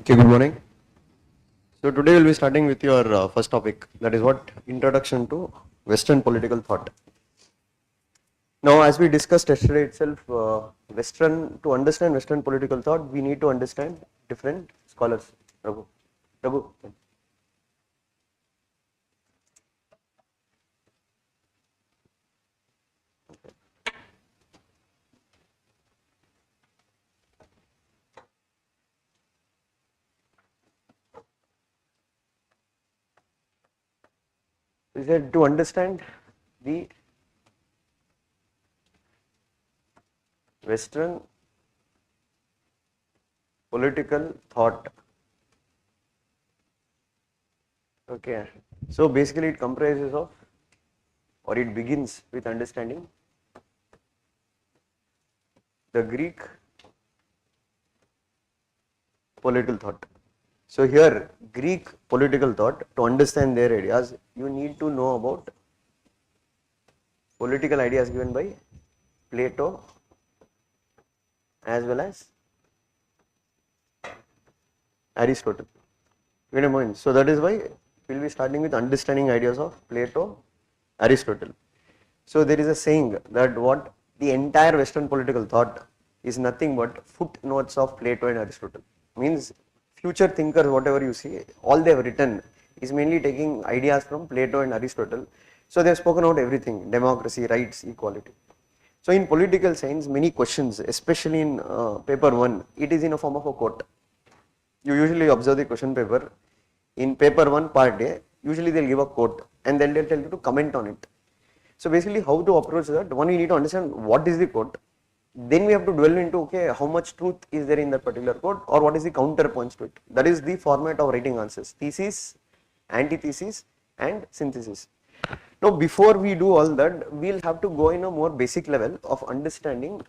Okay, good morning. So today we'll be starting with your first topic, that is what? Introduction to Western political thought. Now, as we discussed yesterday itself, to understand Western political thought, we need to understand different scholars. Raghu. Raghu. We said to understand the Western political thought. Okay, so basically it comprises of, or it begins with understanding the Greek political thought. So here, Greek political thought, to understand their ideas, you need to know about political ideas given by Plato as well as Aristotle. Wait a moment. So that is why we will be starting with understanding ideas of Plato, Aristotle. So there is a saying that what the entire Western political thought is nothing but footnotes of Plato and Aristotle. Means future thinkers, whatever you see, all they have written is mainly taking ideas from Plato and Aristotle. So they have spoken about everything: democracy, rights, equality. So in political science, many questions, especially in paper 1, it is in a form of a quote. You usually observe the question paper. In paper 1 part A, usually they'll give a quote and then they'll tell you to comment on it. So basically how to approach that, one, you need to understand what is the quote. Then we have to dwell into, okay, how much truth is there in that particular quote, or what is the counterpoints to it. That is the format of writing answers: thesis, antithesis and synthesis. Now before we do all that, we'll have to go in a more basic level of understanding.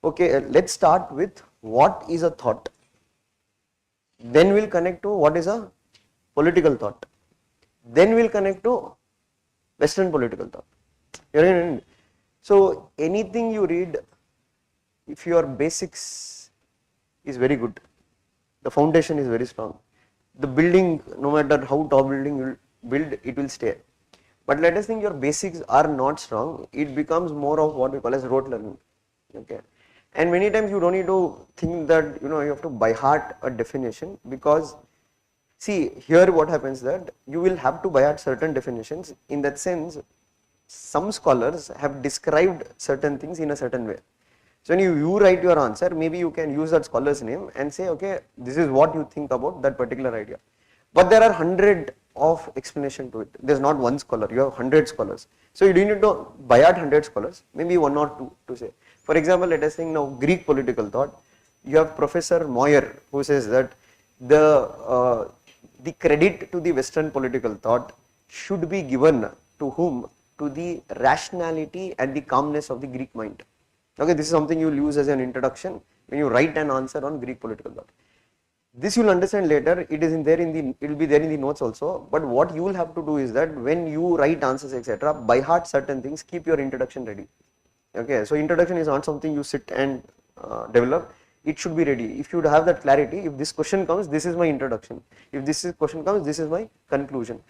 Okay, let's start with what is a thought. Then we'll connect to what is a political thought. Then we'll connect to Western political thought. So anything you read, if your basics is very good, the foundation is very strong, the building, no matter how tall building you build, it will stay. But let us think your basics are not strong, it becomes more of what we call as rote learning. Okay, and many times you don't need to think that you have to by heart a definition, because see here what happens that you will have to by heart certain definitions. In that sense, some scholars have described certain things in a certain way. So when you write your answer, maybe you can use that scholar's name and say, okay, this is what you think about that particular idea. But there are 100 of explanation to it. There's not one scholar, you have 100 scholars. So you don't need to by heart 100 scholars, maybe one or two to say. For example, let us think now Greek political thought. You have Professor Moyer who says that the credit to the Western political thought should be given to whom? To the rationality and the calmness of the Greek mind. Okay, this is something you will use as an introduction when you write an answer on Greek political thought. This you will understand later. It will be there in the notes also. But what you will have to do is that when you write answers, etc., by heart certain things, keep your introduction ready. Okay, so introduction is not something you sit and develop. It should be ready. If you have that clarity, if this question comes, this is my introduction. If this question comes, this is my conclusion.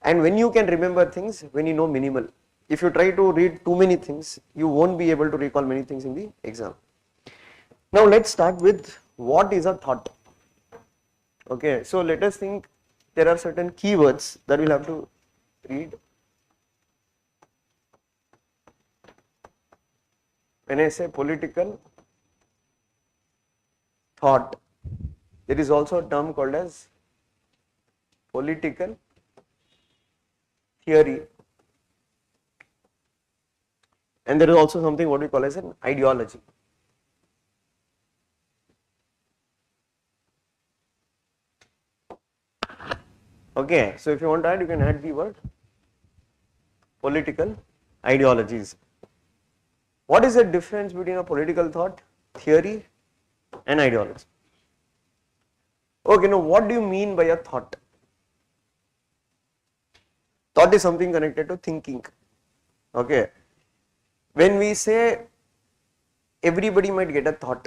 And when you can remember things, when you know minimal. If you try to read too many things, you won't be able to recall many things in the exam. Now let's start with what is a thought. Okay, so let us think there are certain keywords that we'll have to read. When I say political thought, there is also a term called as political theory. And there is also something what we call as an ideology. Okay, so if you want to add, you can add the word political ideologies. What is the difference between a political thought, theory and ideology? Okay, now what do you mean by a thought? Thought is something connected to thinking. Okay, when we say everybody might get a thought,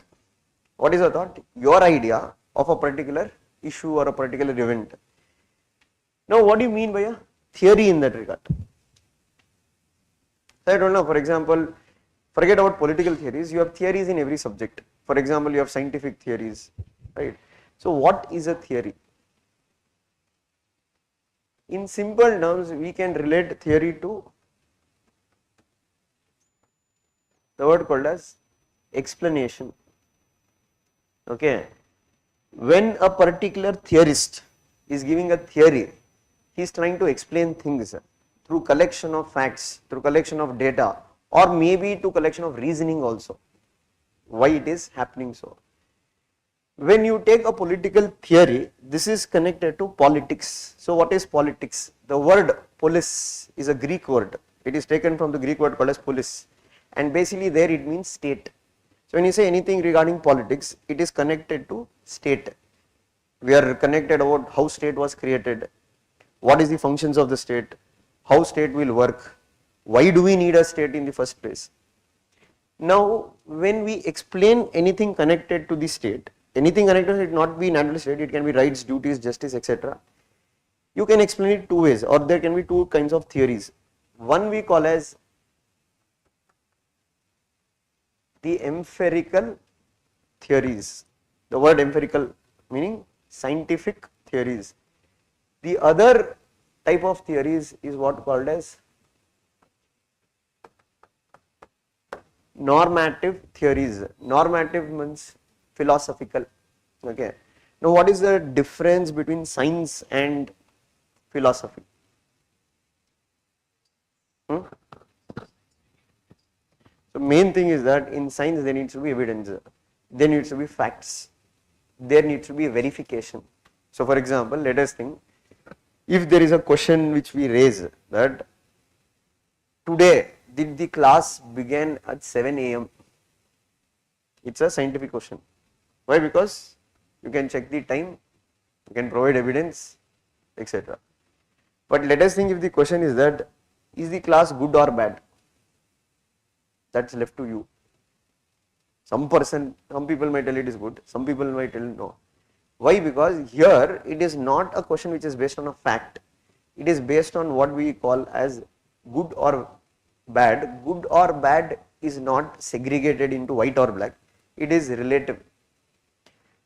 what is a thought? Your idea of a particular issue or a particular event. Now, what do you mean by a theory in that regard? So I don't know, for example, forget about political theories, you have theories in every subject. For example, you have scientific theories, right? So what is a theory? In simple terms, we can relate theory to the word called as explanation. Okay, when a particular theorist is giving a theory, he is trying to explain things through collection of facts, through collection of data, or maybe to collection of reasoning also, why it is happening so. When you take a political theory, this is connected to politics. So what is politics? The word polis is a Greek word. It is taken from the Greek word called as polis, and basically there it means state. So when you say anything regarding politics, it is connected to state. We are connected about how state was created, what is the functions of the state, how state will work, why do we need a state in the first place. Now when we explain anything connected to the state, anything connected to it, not be natural state, it can be rights, duties, justice, etc. You can explain it two ways, or there can be two kinds of theories. One we call as the empirical theories. The word empirical meaning scientific theories. The other type of theories is what called as normative theories. Normative means philosophical. Okay. Now what is the difference between science and philosophy? So main thing is that in science there needs to be evidence, there needs to be facts, there needs to be verification. So for example, let us think, if there is a question which we raise that today did the class begin at 7 AM, it's a scientific question. Why? Because you can check the time, you can provide evidence, etc. But let us think if the question is that, is the class good or bad? That's left to you. Some people might tell it is good, some people might tell no. Why? Because here it is not a question which is based on a fact, it is based on what we call as good or bad. Good or bad is not segregated into white or black, it is relative.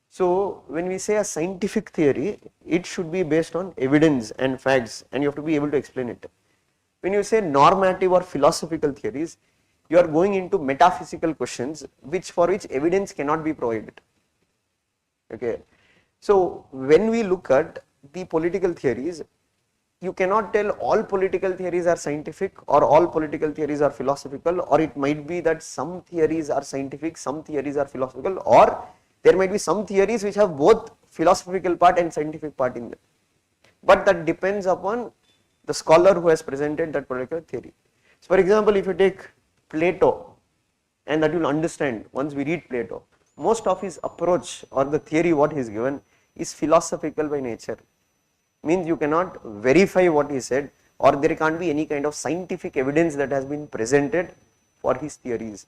So when we say a scientific theory, it should be based on evidence and facts, and you have to be able to explain it. When you say normative or philosophical theories, you are going into metaphysical questions for which evidence cannot be provided. Okay. So when we look at the political theories, you cannot tell all political theories are scientific or all political theories are philosophical, or it might be that some theories are scientific, some theories are philosophical, or there might be some theories which have both philosophical part and scientific part in them. But that depends upon the scholar who has presented that particular theory. So for example, if you take Plato, and that you will understand once we read Plato, most of his approach or the theory what he is given is philosophical by nature. Means you cannot verify what he said, or there can't be any kind of scientific evidence that has been presented for his theories.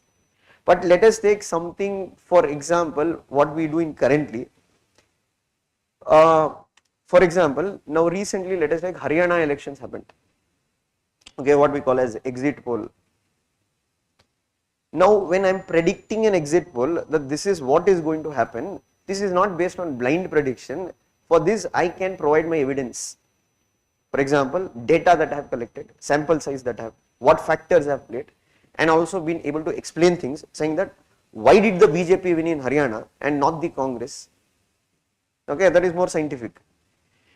But let us take something, for example, what we do in currently. For example, now recently let us take Haryana elections happened. Okay, what we call as exit poll. Now when I am predicting an exit poll that this is what is going to happen, this is not based on blind prediction. For this I can provide my evidence. For example, data that I have collected, sample size that I have, what factors I have played, and also been able to explain things saying that why did the BJP win in Haryana and not the Congress. Okay, that is more scientific.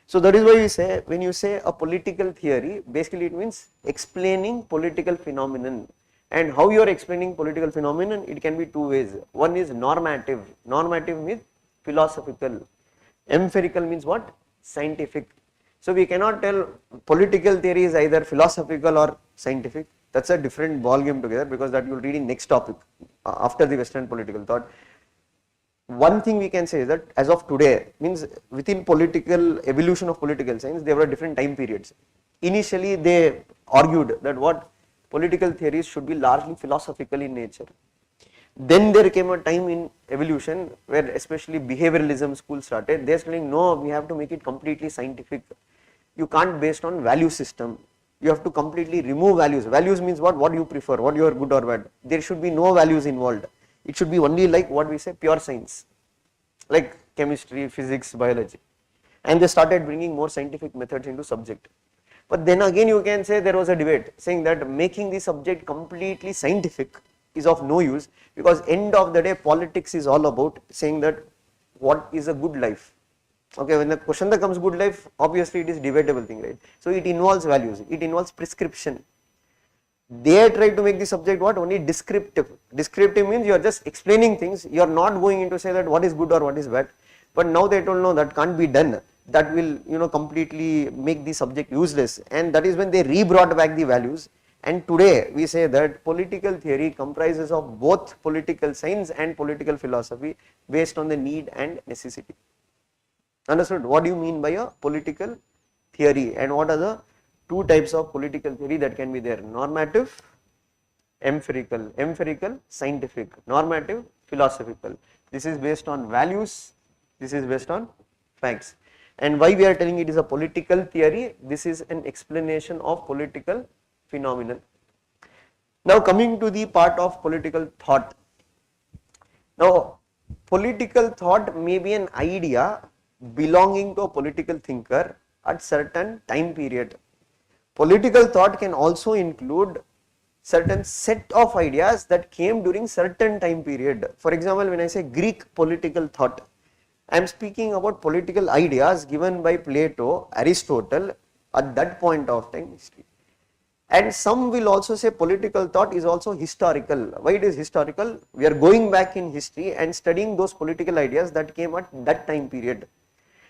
So that is why we say, when you say a political theory, basically it means explaining political phenomenon. And how you are explaining political phenomenon, it can be two ways. One is normative. Normative means philosophical. Empirical means what? Scientific. So we cannot tell political theory is either philosophical or scientific. That's a different ball game together, because that you will read in next topic after the Western political thought. One thing we can say is that as of today, means within political evolution of political science, there were different time periods. Initially they argued that what? Political theories should be largely philosophical in nature. Then there came a time in evolution where especially behavioralism school started. They're saying no, we have to make it completely scientific. You can't based on value system. You have to completely remove values. Values means what? What you prefer, what you are good or bad. There should be no values involved. It should be only like what we say pure science, like chemistry, physics, biology. And they started bringing more scientific methods into subject. But then again you can say there was a debate saying that making the subject completely scientific is of no use, because end of the day politics is all about saying that what is a good life. Okay, when the question that comes good life, obviously it is debatable thing, right? So it involves values, it involves prescription. They try to make the subject what? Only descriptive. Descriptive means you are just explaining things, you are not going into say that what is good or what is bad. But now they told no, that can't be done. That will completely make the subject useless, and that is when they re-brought back the values. And today we say that political theory comprises of both political science and political philosophy based on the need and necessity. Understood? What do you mean by a political theory, and what are the two types of political theory that can be there? Normative, empirical, scientific. Normative, philosophical. This is based on values, this is based on facts. And why we are telling it is a political theory? This is an explanation of political phenomenon. Now coming to the part of political thought. Now political thought may be an idea belonging to a political thinker at certain time period. Political thought can also include certain set of ideas that came during certain time period. For example, when I say Greek political thought, I am speaking about political ideas given by Plato, Aristotle at that point of time history. And some will also say political thought is also historical. Why it is historical? We are going back in history and studying those political ideas that came at that time period.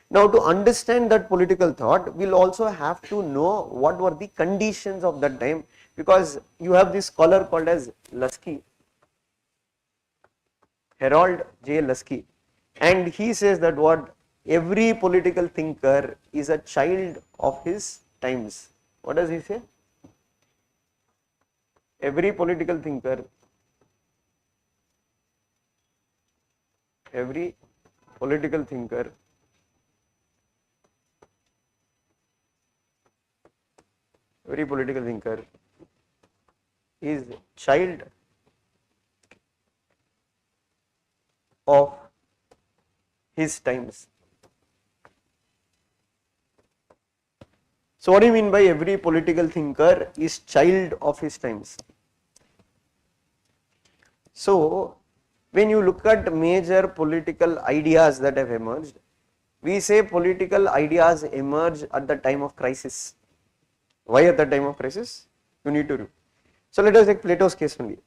Now to understand that political thought, we'll also have to know what were the conditions of that time, because you have this scholar called as Lasky, Harold J. Lasky. And he says that what? Every political thinker is a child of his times. What does he say? Every political thinker, every political thinker is child of his times. So what do you mean by every political thinker is child of his times? So when you look at major political ideas that have emerged, we say political ideas emerge at the time of crisis. Why at the time of crisis? You need to read. So let us take Plato's case only.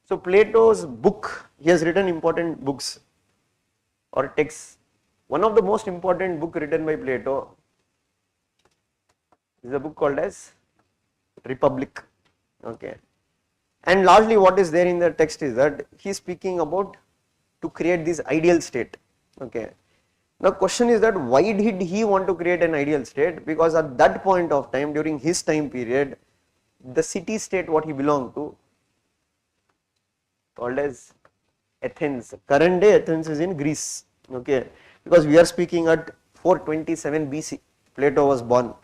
So Plato's book, he has written important books or texts. One of the most important book written by Plato is a book called as Republic. Okay. And largely what is there in the text is that he is speaking about to create this ideal state. Okay. Now question is that why did he want to create an ideal state? Because at that point of time, during his time period, the city state what he belonged to, called as Athens. Current day Athens is in Greece. Okay, because we are speaking at 427 BC, Plato was born.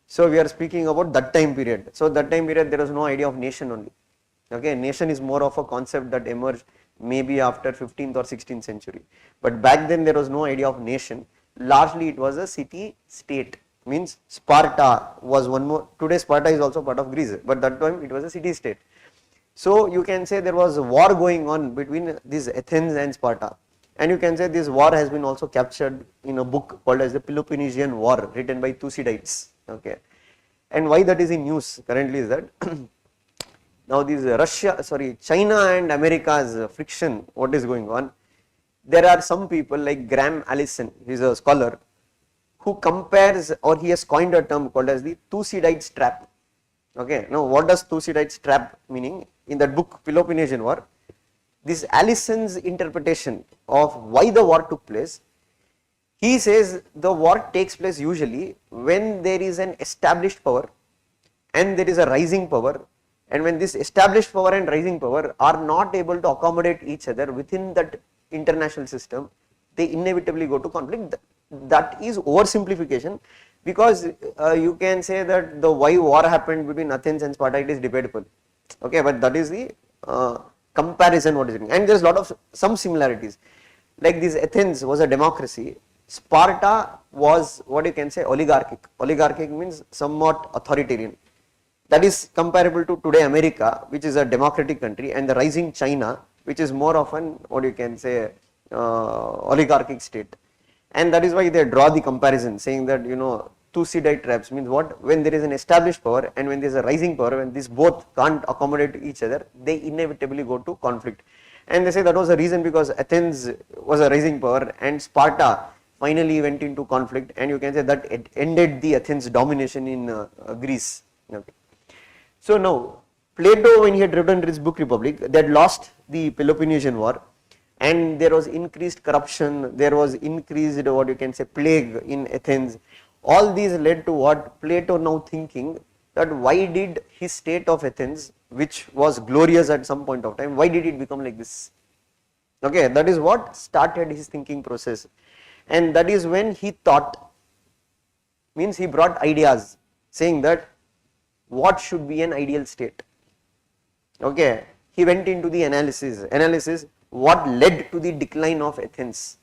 So we are speaking about that time period. So that time period there was no idea of nation only. Okay, nation is more of a concept that emerged maybe after 15th or 16th century. But back then there was no idea of nation. Largely it was a city state. Means Sparta was one more. Today Sparta is also part of Greece, but that time it was a city state. So you can say there was a war going on between these Athens and Sparta. And you can say this war has been also captured in a book called as the Peloponnesian War, written by Thucydides. Okay, and why that is in news currently is that now this China and America's friction, what is going on? There are some people like Graham Allison, he is a scholar, who compares, or he has coined a term called as the Thucydides trap. Okay, now what does Thucydides trap meaning? In that book Peloponnesian War, this Allison's interpretation of why the war took place, he says the war takes place usually when there is an established power and there is a rising power And when this established power and rising power are not able to accommodate each other within that international system, they inevitably go to conflict. That is oversimplification, because you can say that the why war happened between Athens and Sparta, it is debatable. Okay, but that is the comparison what is doing. And there is a lot of some similarities. Like this, Athens was a democracy, Sparta was what you can say oligarchic. Oligarchic means somewhat authoritarian. That is comparable to today America, which is a democratic country, and the rising China, which is more of an what you can say oligarchic state. And that is why they draw the comparison, saying that Thucydide traps means what, when there is an established power and when there is a rising power, when these both can't accommodate each other, they inevitably go to conflict. And they say that was the reason because Athens was a rising power and Sparta finally went into conflict, and you can say that it ended the Athens domination in Greece. Okay. So now Plato, when he had written his book Republic, they had lost the Peloponnesian War, and there was increased corruption, there was increased what you can say plague in Athens. All these led to what Plato now thinking that why did his state of Athens, which was glorious at some point of time, why did it become like this? Okay, that is what started his thinking process, and that is when he thought, means he brought ideas saying that what should be an ideal state. Okay, he went into the analysis what led to the decline of Athens.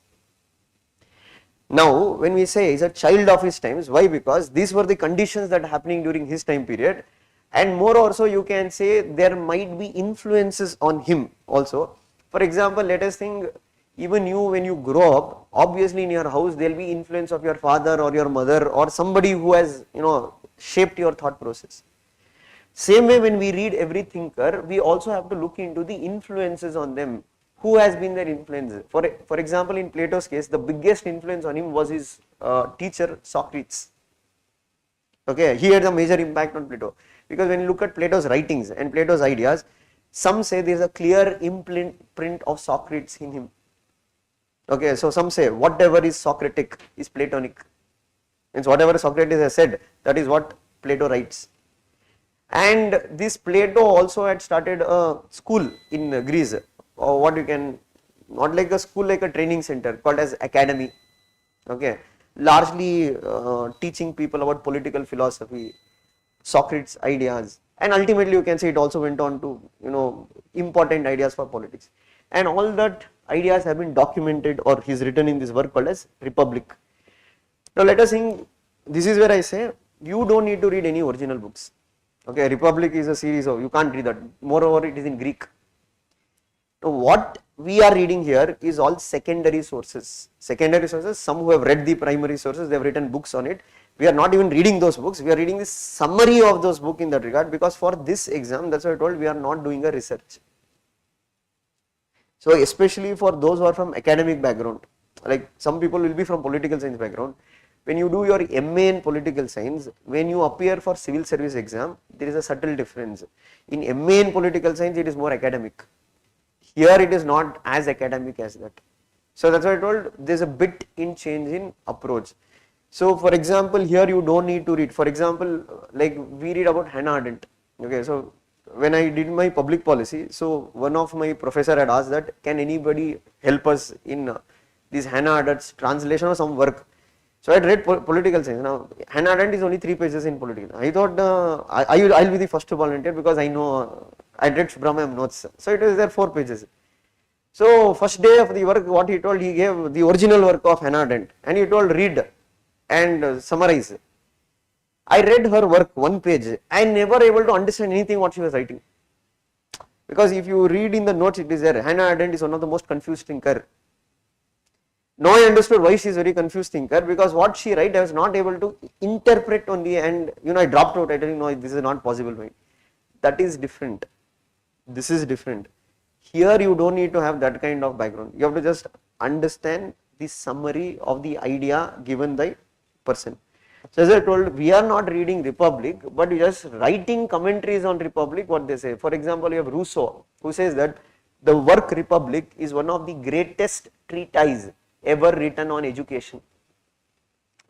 Now when we say he is a child of his times, why? Because these were the conditions that happening during his time period, and more also you can say there might be influences on him also. For example, let us think, even you when you grow up, obviously in your house there will be influence of your father or your mother or somebody who has shaped your thought process. Same way when we read every thinker, we also have to look into the influences on them. Who has been their influence? For example, in Plato's case, the biggest influence on him was his teacher Socrates. Okay, he had a major impact on Plato, because when you look at Plato's writings and Plato's ideas, some say there is a clear imprint of Socrates in him. Okay, so some say whatever is Socratic is Platonic. Means whatever Socrates has said, that is what Plato writes. And this Plato also had started a school in Greece, or what you can, not like a school, like a training center called as academy. Okay, largely teaching people about political philosophy, Socrates' ideas, and ultimately you can say it also went on to important ideas for politics. And all that ideas have been documented, or he's written in this work called as Republic. Now let us think, this is where I say you don't need to read any original books. Okay, Republic is a series of, you can't read that, moreover it is in Greek. Now what we are reading here is all secondary sources, some who have read the primary sources, they have written books on it. We are not even reading those books, we are reading the summary of those books in that regard, because for this exam, that's why I told we are not doing a research. So especially for those who are from academic background, like some people will be from political science background, when you do your MA in political science, when you appear for civil service exam, there is a subtle difference. In MA in political science, it is more academic. Here it is not as academic as that. So that's why I told there is a bit in change in approach. So for example, here you don't need to read. For example, like we read about Hannah Arendt. Okay, so when I did my public policy, so one of my professor had asked that can anybody help us in this Hannah Arendt's translation of some work. So I had read political science. Now Hannah Arendt is only 3 pages in political. I thought I'll be the first to volunteer, because I know I read Subramaniam notes. So it was there 4 pages. So first day of the work, what he told, he gave the original work of Hannah Arendt and he told read and summarize. I read her work 1 page. I never able to understand anything what she was writing, because if you read in the notes, it is there. Hannah Arendt is one of the most confused thinker. Now I understood why she is very confused thinker, because what she write I was not able to interpret only, and I dropped out. I told no, this is not possible. That is different. This is different. Here you don't need to have that kind of background. You have to just understand the summary of the idea given by person. So as I told, we are not reading Republic, but we are just writing commentaries on Republic, what they say. For example, you have Rousseau, who says that the work Republic is one of the greatest treatise ever written on education.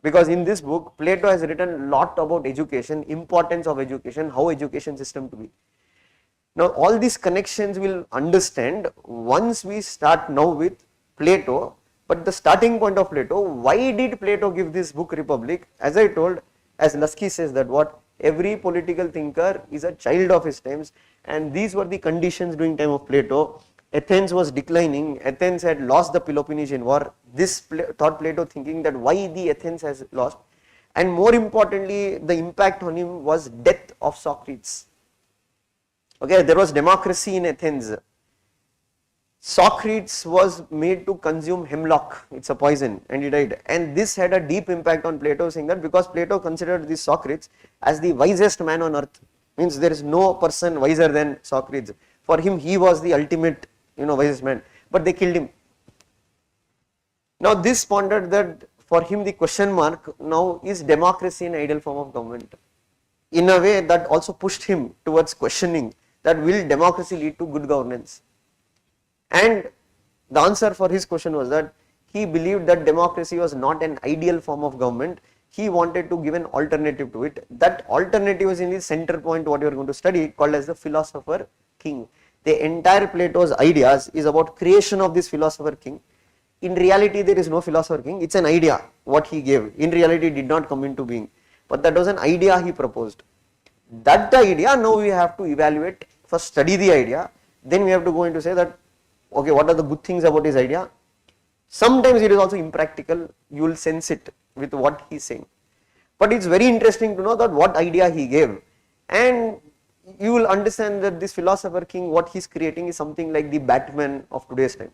Because in this book, Plato has written a lot about education, importance of education, how education system to be. Now all these connections will understand once we start now with Plato. But the starting point of Plato, why did Plato give this book Republic? As I told, as Lasky says that what every political thinker is a child of his times, and these were the conditions during time of Plato. Athens was declining, Athens had lost the Peloponnesian War. This thought Plato thinking that why the Athens has lost, and more importantly the impact on him was death of Socrates. Okay, there was democracy in Athens. Socrates was made to consume hemlock, it's a poison, and he died. And this had a deep impact on Plato, saying that because Plato considered this Socrates as the wisest man on earth, means there is no person wiser than Socrates. For him, he was the ultimate, wisest man, but they killed him. Now this pondered that for him the question mark now is democracy an ideal form of government. In a way that also pushed him towards questioning that will democracy lead to good governance. And the answer for his question was that he believed that democracy was not an ideal form of government. He wanted to give an alternative to it. That alternative is in the center point what you are going to study, called as the philosopher king. The entire Plato's ideas is about creation of this philosopher king. In reality there is no philosopher king, it's an idea what he gave. In reality it did not come into being, but that was an idea he proposed. That idea now we have to evaluate, first study the idea, then we have to go into say that okay, what are the good things about his idea? Sometimes it is also impractical, you will sense it with what he is saying. But it's very interesting to know that what idea he gave, and you will understand that this philosopher king, what he is creating is something like the Batman of today's time,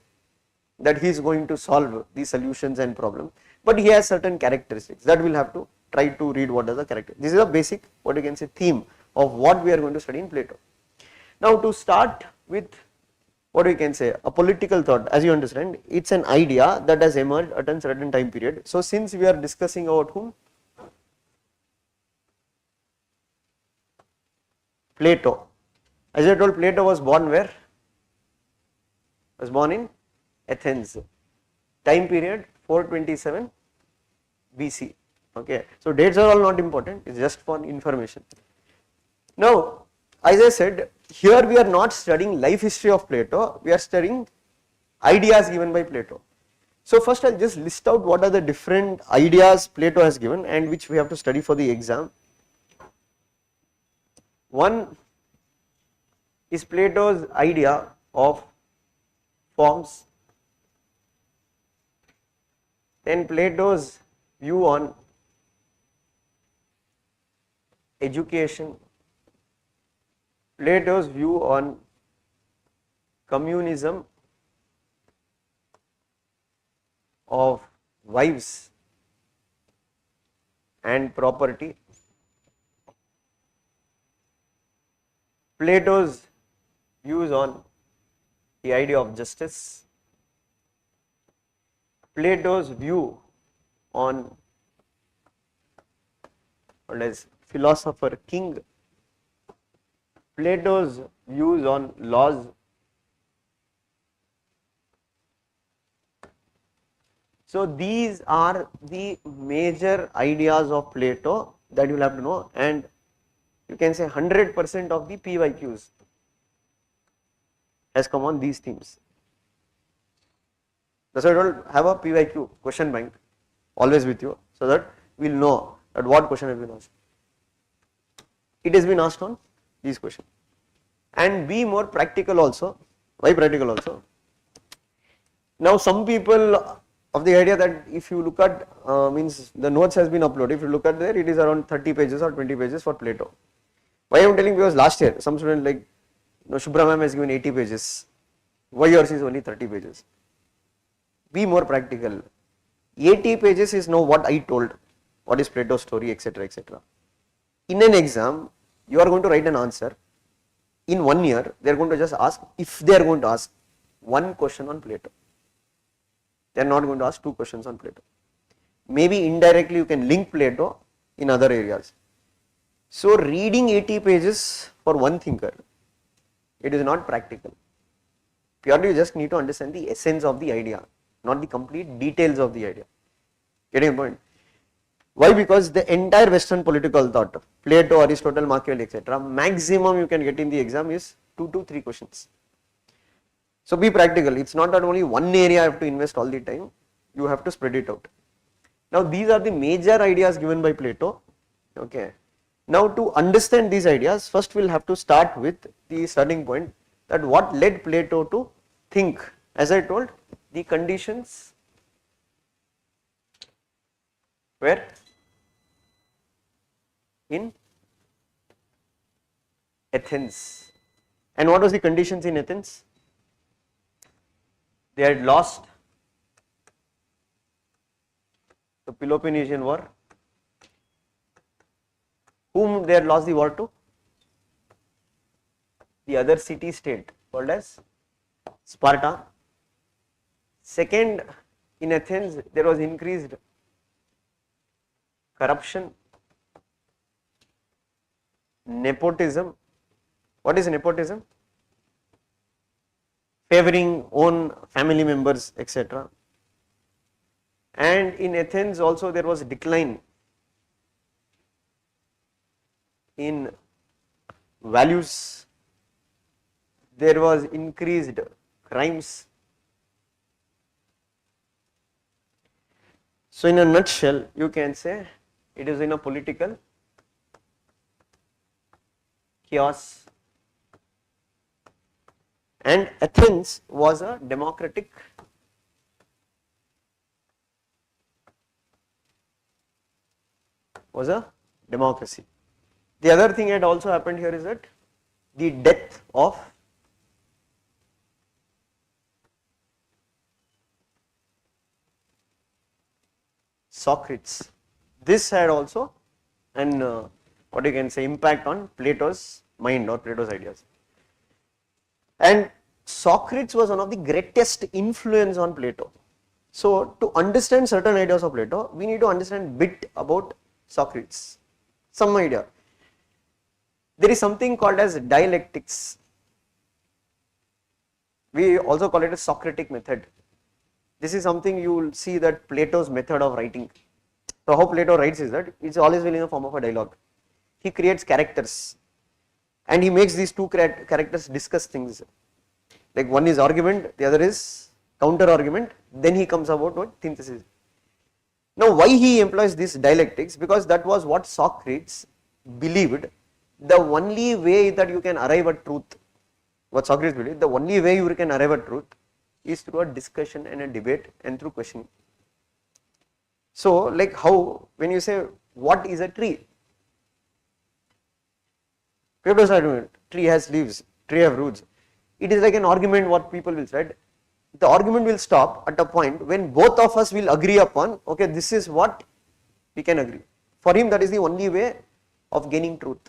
that he is going to solve the solutions and problems, but he has certain characteristics that we will have to try to read what are the characteristics. This is a basic, what you can say, theme of what we are going to study in Plato. Now to start with, what we can say, a political thought, as you understand, it's an idea that has emerged at a certain time period. So since we are discussing about whom? Plato. As I told, Plato was born where? Was born in Athens. Time period 427 BC. Okay, so dates are all not important, it's just for information. Now, as I said, here we are not studying life history of Plato, we are studying ideas given by Plato. So first I'll just list out what are the different ideas Plato has given and which we have to study for the exam. One is Plato's idea of forms, then Plato's view on education, Plato's view on communism of wives and property, Plato's views on the idea of justice, Plato's view on what is philosopher king, Plato's views on laws, so these are the major ideas of Plato that you will have to know, and you can say 100% of the PYQs has come on these themes. That's why I told have a PYQ question bank always with you, so that we will know that what question has been asked. It has been asked on these questions, and be more practical also. Why practical also? Now some people of the idea that if you look at means the notes has been uploaded, if you look at there it is around 30 pages or 20 pages for Plato. Why I am telling, because last year some student like Shubhra ma'am has given 80 pages, why yours is only 30 pages? Be more practical. 80 pages is now what I told, what is Plato's story, etc., etc. In an exam, you are going to write an answer. In 1 year, they are going to just ask, if they are going to ask one question on Plato, they are not going to ask 2 questions on Plato. Maybe indirectly you can link Plato in other areas. So reading 80 pages for one thinker, it is not practical. Purely you just need to understand the essence of the idea, not the complete details of the idea. Getting a point? Why? Because the entire Western political thought, Plato, Aristotle, Machiavelli, etc., maximum you can get in the exam is 2 to 3 questions. So be practical. It's not that only one area I have to invest all the time. You have to spread it out. Now these are the major ideas given by Plato. Okay. Now to understand these ideas, first we'll have to start with the starting point, that what led Plato to think. As I told, the conditions were in Athens. And what was the conditions in Athens? They had lost the Peloponnesian War. Whom they had lost the war to? The other city state called as Sparta. Second, in Athens there was increased corruption, nepotism. What is nepotism? Favoring own family members, etc. And in Athens also there was a decline in values, there was increased crimes. So in a nutshell, you can say it is in a political chaos, and Athens was a democratic democracy. The other thing that also happened here is that the death of Socrates. This had also an what you can say impact on Plato's mind or Plato's ideas. And Socrates was one of the greatest influence on Plato. So to understand certain ideas of Plato, we need to understand bit about Socrates, some idea. There is something called as dialectics. We also call it a Socratic method. This is something you will see that Plato's method of writing. So how Plato writes is that it's always in the form of a dialogue. He creates characters and he makes these two characters discuss things. Like one is argument, the other is counter argument, then he comes about what synthesis. Now why he employs this dialectics? Because that was what Socrates believed, the only way that you can arrive at truth. What Socrates believed, the only way you can arrive at truth is through a discussion and a debate and through questioning. So like how, when you say what is a tree? People say tree has leaves, tree have roots. It is like an argument what people will say. The argument will stop at a point when both of us will agree upon, okay, this is what we can agree. For him that is the only way of gaining truth.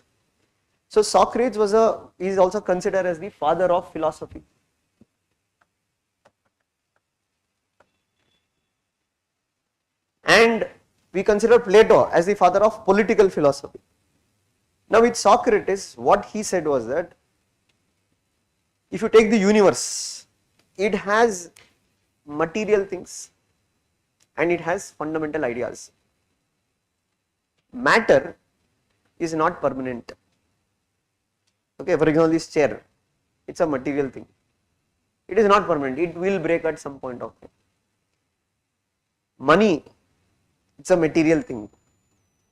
So Socrates is also considered as the father of philosophy. And we consider Plato as the father of political philosophy. Now with Socrates, what he said was that if you take the universe, it has material things and it has fundamental ideas. Matter is not permanent. Okay, for example, this chair, it's a material thing. It is not permanent, it will break at some point of time. Money, it's a material thing.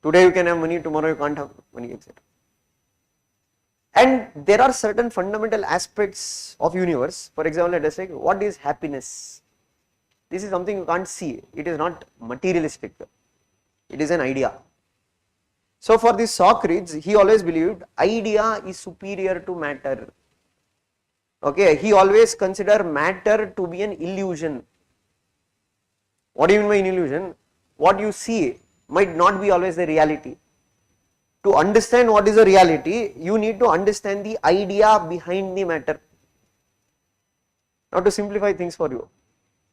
Today you can have money, tomorrow you can't have money, etc. And there are certain fundamental aspects of universe. For example, let us say, what is happiness? This is something you can't see. It is not materialistic. It is an idea. So for this Socrates, he always believed idea is superior to matter. Okay, he always considered matter to be an illusion. What do you mean by an illusion? What you see might not be always the reality. To understand what is a reality, you need to understand the idea behind the matter. Now to simplify things for you,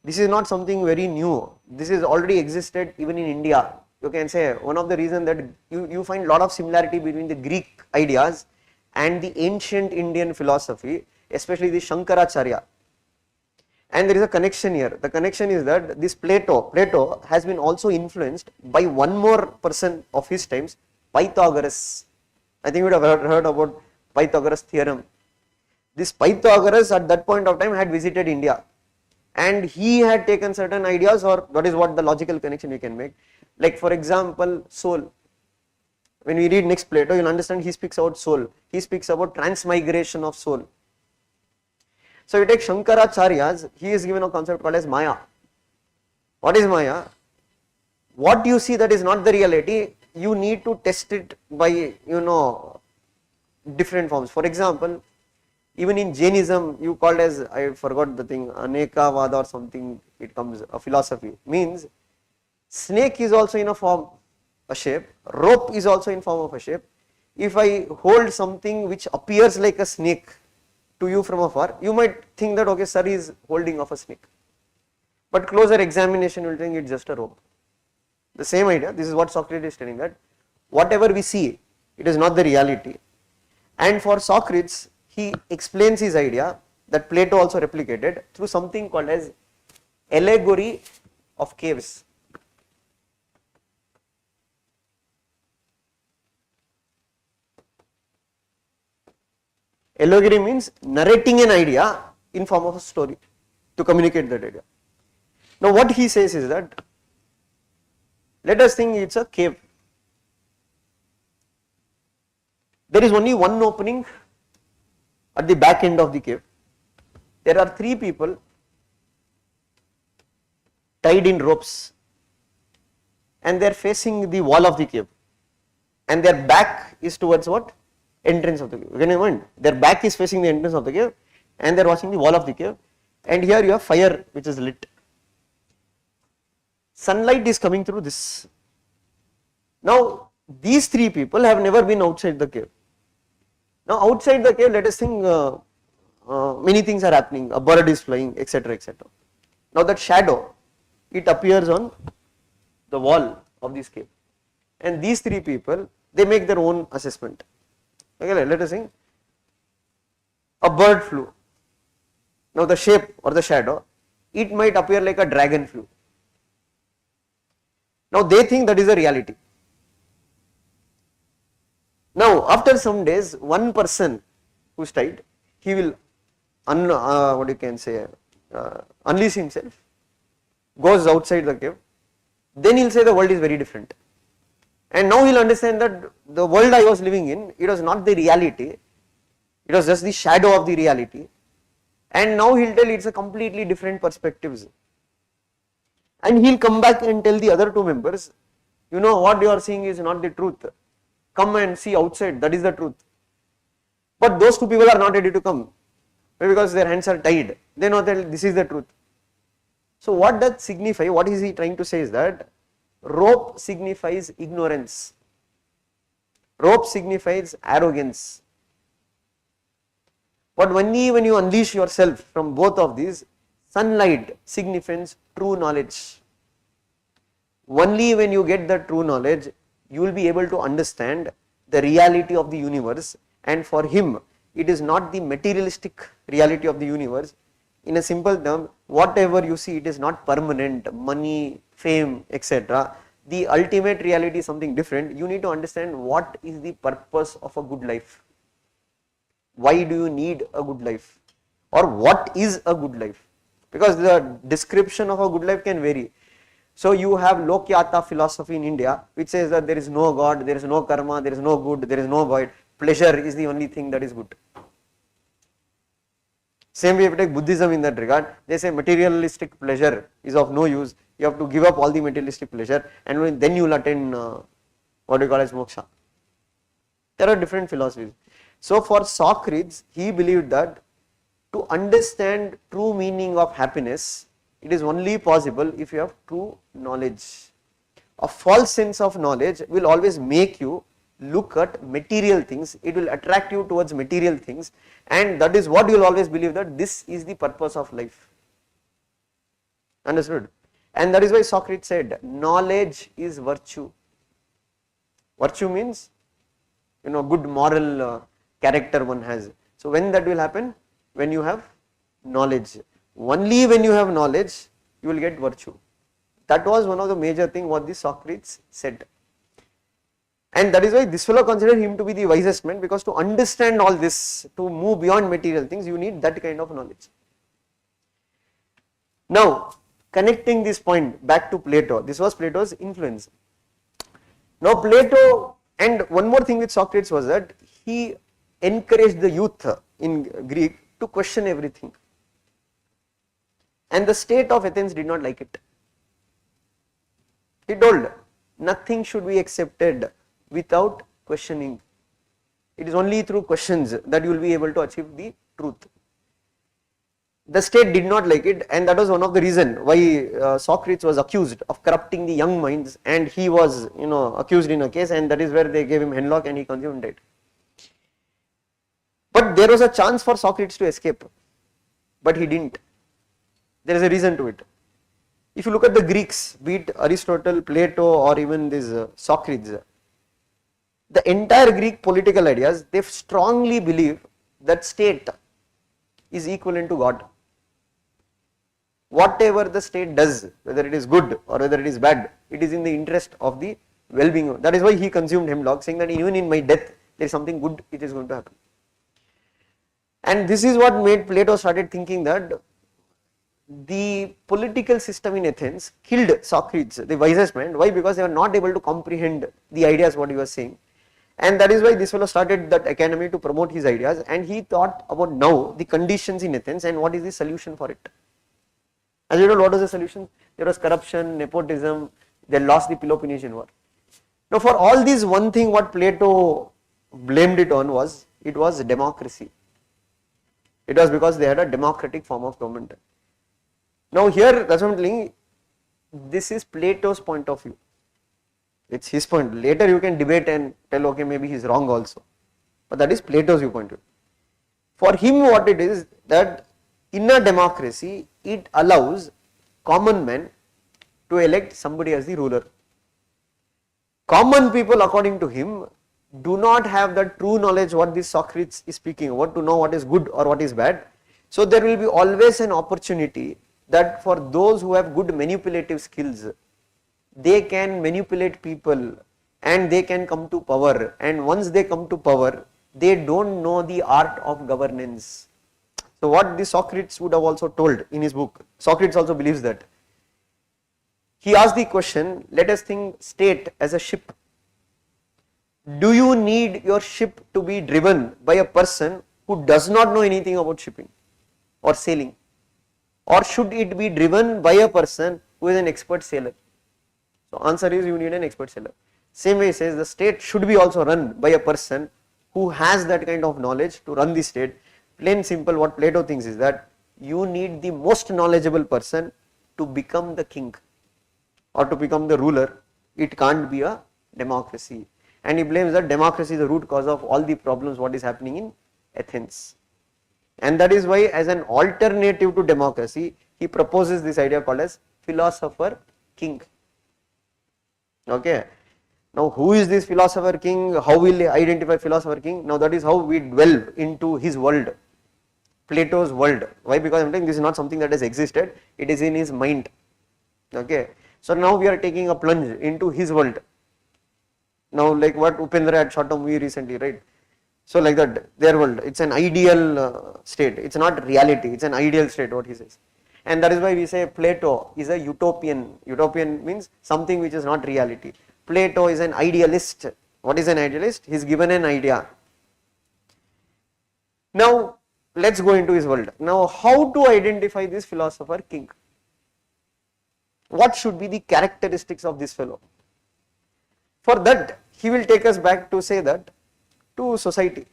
this is not something very new. This is already existed even in India. You can say one of the reasons that you find a lot of similarity between the Greek ideas and the ancient Indian philosophy, especially the Shankaracharya. And there is a connection here. The connection is that this Plato has been also influenced by one more person of his times, Pythagoras. I think you would have heard about Pythagoras theorem. This Pythagoras at that point of time had visited India, and he had taken certain ideas, or that is what the logical connection you can make. Like for example, soul. When we read next Plato, you will understand he speaks about soul. He speaks about transmigration of soul. So you take Shankaracharya's, he is given a concept called as Maya. What is Maya? What you see that is not the reality, you need to test it by, different forms. For example, even in Jainism, you called as, I forgot the thing, Anekavada or something, it comes, a philosophy, means snake is also in a form, a shape, rope is also in form of a shape. If I hold something which appears like a snake to you from afar, you might think that, okay, sir is holding of a snake. But closer examination will think it's just a rope. The same idea, this is what Socrates is telling, that whatever we see, it is not the reality. And for Socrates, he explains his idea that Plato also replicated through something called as allegory of caves. Allegory means narrating an idea in form of a story to communicate that idea. Now what he says is that, let us think it's a cave. There is only one opening at the back end of the cave. There are 3 people tied in ropes, and they are facing the wall of the cave, and their back is towards what? Entrance of the cave. Can you mind? Their back is facing the entrance of the cave, and they are watching the wall of the cave, and here you have fire which is lit. Sunlight is coming through this. Now these 3 people have never been outside the cave. Now outside the cave, let us think many things are happening, a bird is flying, etc., etc. Now that shadow, it appears on the wall of this cave, and these 3 people, they make their own assessment. Okay, let us think a bird flew. Now the shape or the shadow, it might appear like a dragon flew. Now they think that is a reality. Now after some days, one person who is tied, he will unleash himself, goes outside the cave, then he will say the world is very different. And now he will understand that the world I was living in, it was not the reality, it was just the shadow of the reality. And now he will tell it's a completely different perspectives. And he will come back and tell the other 2 members, what you are seeing is not the truth. Come and see outside, that is the truth. But those 2 people are not ready to come, because their hands are tied. They know that this is the truth. So what does signify, what is he trying to say is that rope signifies ignorance, rope signifies arrogance. But only when you unleash yourself from both of these, sunlight signifies true knowledge. Only when you get the true knowledge, you will be able to understand the reality of the universe, and for him, it is not the materialistic reality of the universe. In a simple term, whatever you see, it is not permanent, money, fame, etc. The ultimate reality is something different. You need to understand what is the purpose of a good life. Why do you need a good life? Or what is a good life? Because the description of a good life can vary. So you have Lokyata philosophy in India, which says that there is no God, there is no karma, there is no good, there is no void. Pleasure is the only thing that is good. Same way if you take Buddhism in that regard, they say materialistic pleasure is of no use. You have to give up all the materialistic pleasure, and then you will attain what we call as moksha. There are different philosophies. So for Socrates, he believed that to understand true meaning of happiness, it is only possible if you have true knowledge. A false sense of knowledge will always make you look at material things, it will attract you towards material things, and that is what you will always believe, that this is the purpose of life. Understood? And that is why Socrates said, knowledge is virtue. Virtue means, good moral character one has. So when that will happen? When you have knowledge. Only when you have knowledge, you will get virtue. That was one of the major things what the Socrates said. And that is why this fellow considered him to be the wisest man, because to understand all this, to move beyond material things, you need that kind of knowledge. Now, connecting this point back to Plato, this was Plato's influence. Now Plato, and one more thing with Socrates was that he encouraged the youth in Greek to question everything. And the state of Athens did not like it. He told, nothing should be accepted without questioning. It is only through questions that you will be able to achieve the truth. The state did not like it, and that was one of the reasons why Socrates was accused of corrupting the young minds, and he was accused in a case, and that is where they gave him henlock and he consumed it. But there was a chance for Socrates to escape, but he didn't. There is a reason to it. If you look at the Greeks, be it Aristotle, Plato, or even this Socrates, the entire Greek political ideas, they strongly believe that state is equivalent to God. Whatever the state does, whether it is good or whether it is bad, it is in the interest of the well-being. That is why he consumed hemlock, saying that even in my death, there is something good which is going to happen. And this is what made Plato started thinking that the political system in Athens killed Socrates, the wisest man. Why? Because they were not able to comprehend the ideas what he was saying. And that is why this fellow started that academy to promote his ideas, and he thought about now the conditions in Athens and what is the solution for it. As you know, what was the solution? There was corruption, nepotism, they lost the Peloponnesian War. Now for all these, one thing what Plato blamed it on was, it was democracy. It was because they had a democratic form of government. Now here, that's what I'm telling, this is Plato's point of view. It's his point. Later you can debate and tell, okay, maybe he's wrong also. But that is Plato's viewpoint. For him, what it is, that in a democracy, it allows common men to elect somebody as the ruler. Common people, according to him, do not have the true knowledge what this Socrates is speaking about, to know what is good or what is bad. So there will be always an opportunity that for those who have good manipulative skills, they can manipulate people and they can come to power, and once they come to power, they don't know the art of governance. So what the Socrates would have also told in his book, Socrates also believes that. He asked the question, let us think state as a ship. Do you need your ship to be driven by a person who does not know anything about shipping or sailing? Or should it be driven by a person who is an expert sailor? So answer is, you need an expert sailor. Same way he says the state should be also run by a person who has that kind of knowledge to run the state. Plain simple, what Plato thinks is that you need the most knowledgeable person to become the king or to become the ruler. It can't be a democracy. And he blames that democracy is the root cause of all the problems what is happening in Athens. And that is why, as an alternative to democracy, he proposes this idea called as philosopher king. Okay. Now who is this philosopher king? How will he identify philosopher king? Now that is how we delve into his world, Plato's world. Why? Because I am saying this is not something that has existed, it is in his mind. Okay. So now we are taking a plunge into his world. Now like what Upendra had shot a movie recently, right? So like that, their world, it's an ideal state, it's not reality, it's an ideal state what he says. And that is why we say Plato is a utopian. Utopian means something which is not reality. Plato is an idealist. What is an idealist? He is given an idea. Now let's go into his world. Now how to identify this philosopher king? What should be the characteristics of this fellow? For that, he will take us back to say that to society.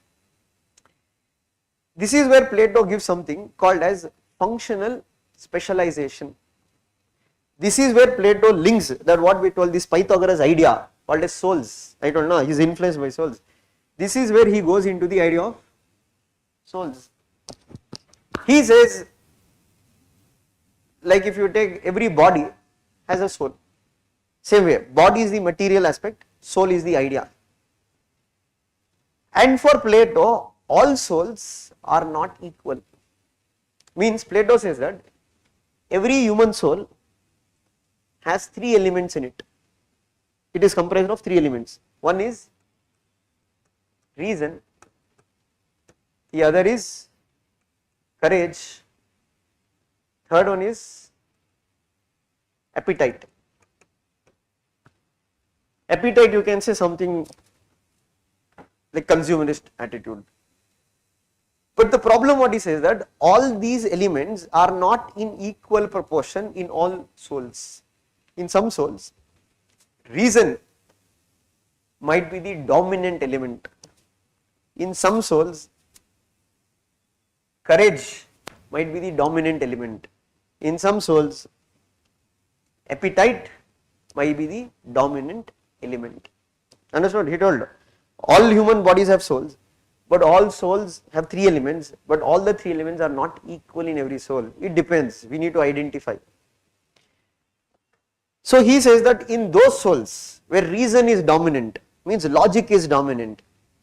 This is where Plato gives something called as functional specialization. This is where Plato links that what we told, this Pythagoras idea called as souls. I don't know, he is influenced by souls. This is where he goes into the idea of souls. He says, like if you take every body has a soul. Same way, body is the material aspect, soul is the idea. And for Plato, all souls are not equal. Means Plato says that every human soul has three elements in it. It is comprised of three elements. One is reason, the other is courage, third one is appetite. Appetite, you can say something like consumerist attitude. But the problem what he says that all these elements are not in equal proportion in all souls. In some souls, reason might be the dominant element. In some souls, courage might be the dominant element. In some souls, appetite might be the dominant element. Understood? He told all human bodies have souls, but all souls have three elements, but all the three elements are not equal in every soul. It depends, we need to identify. So he says that in those souls where reason is dominant, means logic is dominant,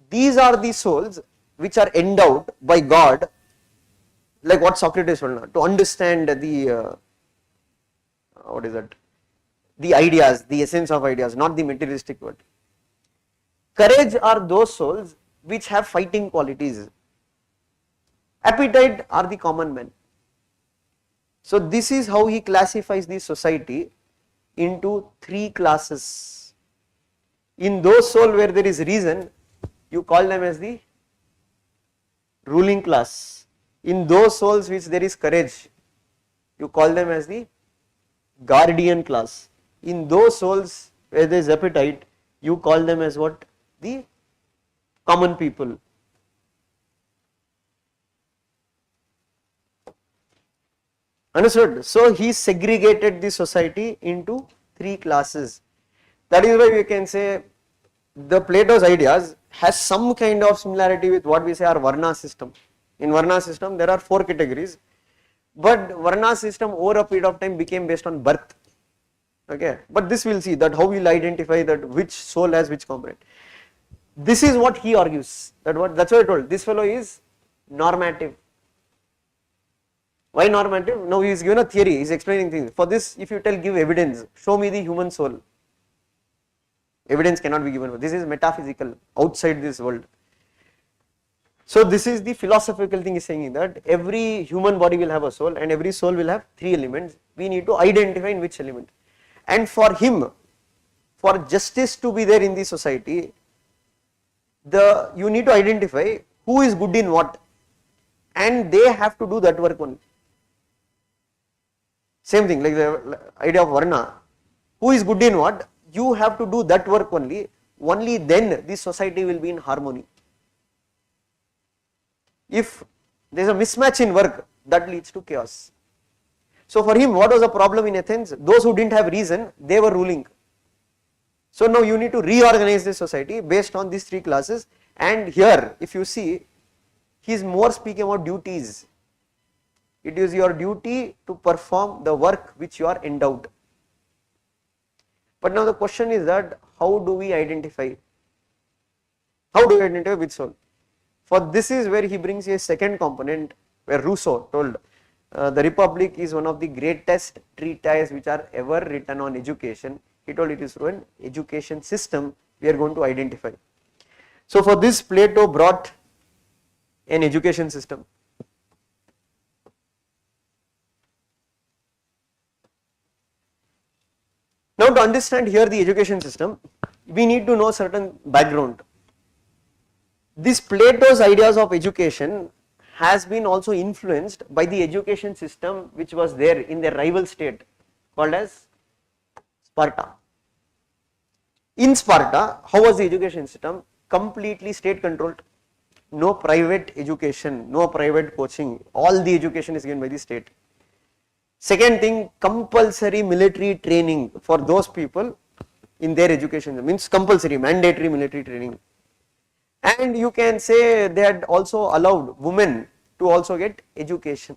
these are the souls which are endowed by God, like what Socrates told now, to understand the, what is that, the ideas, the essence of ideas, not the materialistic world. Courage are those souls which have fighting qualities. Appetite are the common men. So this is how he classifies the society into three classes. In those souls where there is reason, you call them as the ruling class. In those souls which there is courage, you call them as the guardian class. In those souls where there is appetite, you call them as what? The common people. Understood? So he segregated the society into three classes. That is why we can say the Plato's ideas has some kind of similarity with what we say our Varna system. In Varna system there are four categories, but Varna system over a period of time became based on birth. Okay, but this we'll see that how we'll identify that which soul has which component. This is what he argues, that's what I told, this fellow is normative. Why normative? Now he is given a theory, he is explaining things. For this, if you give evidence, show me the human soul. Evidence cannot be given. This is metaphysical, outside this world. So this is the philosophical thing, is saying that every human body will have a soul and every soul will have three elements. We need to identify in which element. And for him, for justice to be there in the society, you need to identify who is good in what, and they have to do that work only. Same thing like the idea of Varna, who is good in what, you have to do that work only then this society will be in harmony. If there is a mismatch in work, that leads to chaos. So for him, what was the problem in Athens? Those who didn't have reason, they were ruling. So now you need to reorganize the society based on these three classes, and here if you see, he is more speaking about duties. It is your duty to perform the work which you are endowed. But now the question is that how do we identify? How do we identify which soul? For this is where he brings a second component, where Rousseau told the Republic is one of the greatest treatises which are ever written on education. He told it is through an education system we are going to identify. So for this, Plato brought an education system. Now to understand here the education system, we need to know certain background. This Plato's ideas of education has been also influenced by the education system which was there in their rival state called as Sparta. In Sparta, how was the education system? Completely state controlled. No private education, no private coaching, all the education is given by the state. Second thing, compulsory military training for those people in their education, means compulsory, mandatory military training. And you can say they had also allowed women to also get education.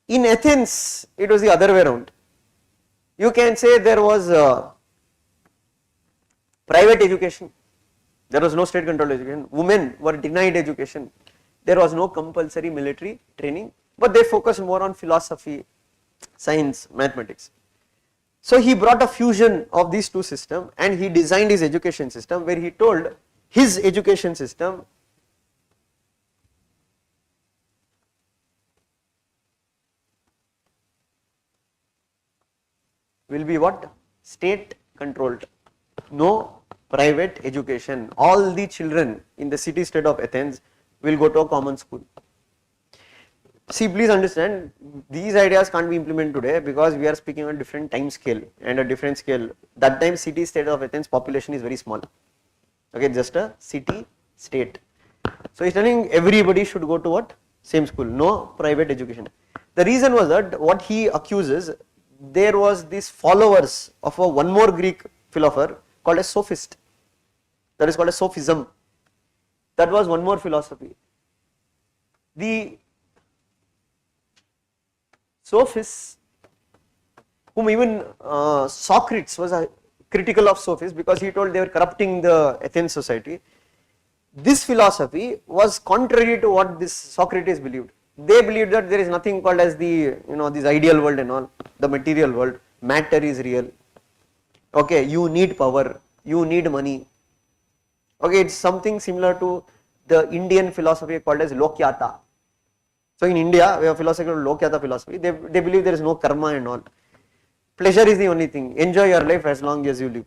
In Athens, it was the other way around. You can say there was private education, there was no state controlled education, women were denied education, there was no compulsory military training, but they focused more on philosophy, science, mathematics. So he brought a fusion of these two systems and he designed his education system, where he told his education system will be what? State controlled. No private education. All the children in the city state of Athens will go to a common school. See, please understand, these ideas can't be implemented today because we are speaking on a different time scale and a different scale. That time city state of Athens population is very small. Okay, just a city state. So he's telling everybody should go to what? Same school, no private education. The reason was that what he accuses, there was these followers of a one more Greek philosopher called a sophist. That is called a sophism. That was one more philosophy. The sophists, whom even Socrates was a critical of sophists because he told they were corrupting the Athens society. This philosophy was contrary to what this Socrates believed. They believed that there is nothing called as the, this ideal world and all, the material world. Matter is real. Okay, you need power, you need money. Okay, it's something similar to the Indian philosophy called as Lokyata. So in India, we have philosophy called Lokyata philosophy. They believe there is no karma and all. Pleasure is the only thing. Enjoy your life as long as you live.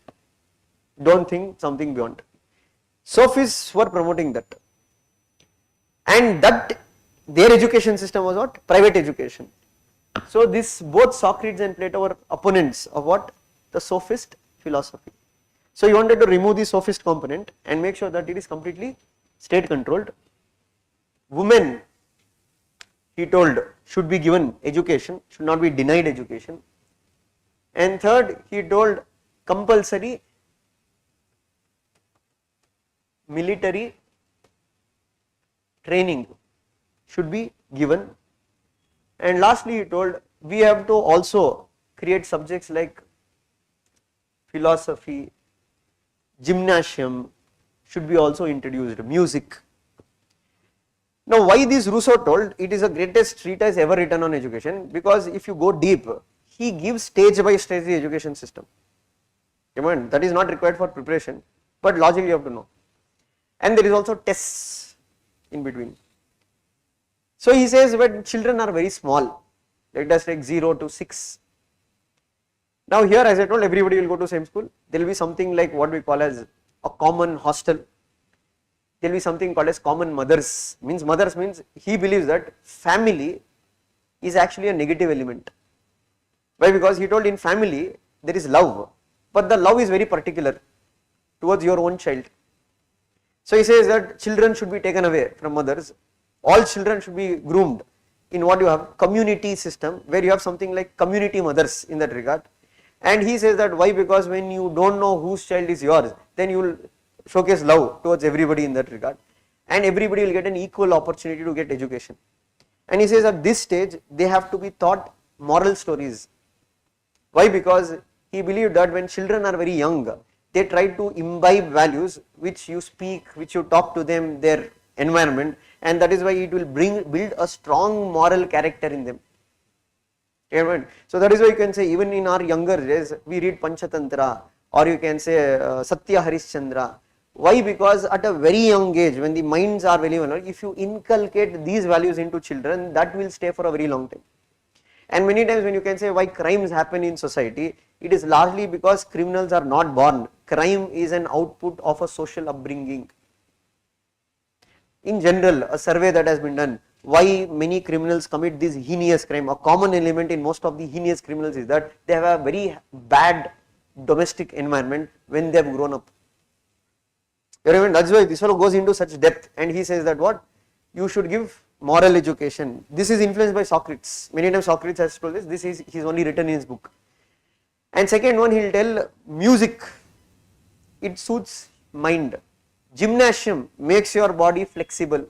Don't think something beyond. Sophists were promoting that. And that their education system was what? Private education. So this both Socrates and Plato were opponents of what? The sophist philosophy. So he wanted to remove the sophist component and make sure that it is completely state controlled. Women, he told, should be given education, should not be denied education. And third, he told compulsory military training should be given. And lastly, he told we have to also create subjects like philosophy, gymnasium should be also introduced, music. Now, why this Rousseau told it is the greatest treatise ever written on education? Because if you go deep, he gives stage by stage the education system. That is not required for preparation, but logically you have to know. And there is also tests in between. So he says when children are very small, let us take 0 to 6. Now here, as I told, everybody will go to same school. There will be something like what we call as a common hostel. There will be something called as common mothers. Mothers means he believes that family is actually a negative element. Why? Because he told in family there is love, but the love is very particular towards your own child. So he says that children should be taken away from mothers. All children should be groomed in what you have community system, where you have something like community mothers in that regard. And he says that why? Because when you don't know whose child is yours, then you will showcase love towards everybody in that regard, and everybody will get an equal opportunity to get education. And he says at this stage they have to be taught moral stories. Why? Because he believed that when children are very young, they try to imbibe values which you speak, which you talk to them, their environment, and that is why it will build a strong moral character in them. So that is why you can say even in our younger days we read Panchatantra, or you can say Satya Harishchandra. Why? Because at a very young age, when the minds are very vulnerable, if you inculcate these values into children, that will stay for a very long time. And many times when you can say why crimes happen in society, it is largely because criminals are not born. Crime is an output of a social upbringing. In general, a survey that has been done, why many criminals commit this heinous crime, a common element in most of the heinous criminals is that they have a very bad domestic environment when they have grown up. That's why this fellow goes into such depth, and he says that what? You should give moral education. This is influenced by Socrates. Many times Socrates has told this is he's only written in his book. And second one, he'll tell music, it suits mind. Gymnasium makes your body flexible.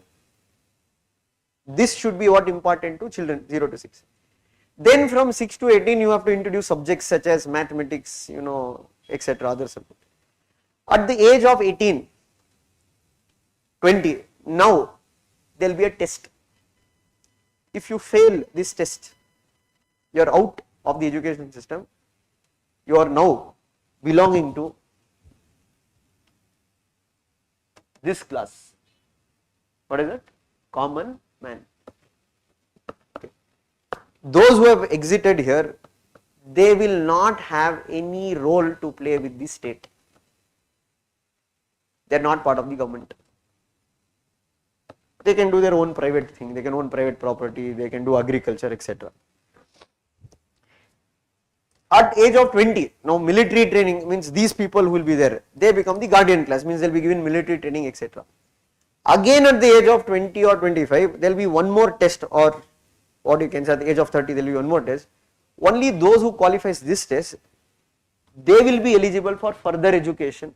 This should be what important to children 0 to 6. Then from 6 to 18 you have to introduce subjects such as mathematics, etc. other subjects. At the age of 18, 20, now there will be a test. If you fail this test, you are out of the education system. You are now belonging to this class. What is it? Common man. Okay. Those who have exited here, they will not have any role to play with the state. They are not part of the government. They can do their own private thing, they can own private property, they can do agriculture, etc. At age of 20, now military training means these people who will be there, they become the guardian class, means they will be given military training, etc. Again at the age of 20 or 25, there will be one more test, or what you can say at the age of 30, there will be one more test. Only those who qualifies this test, they will be eligible for further education,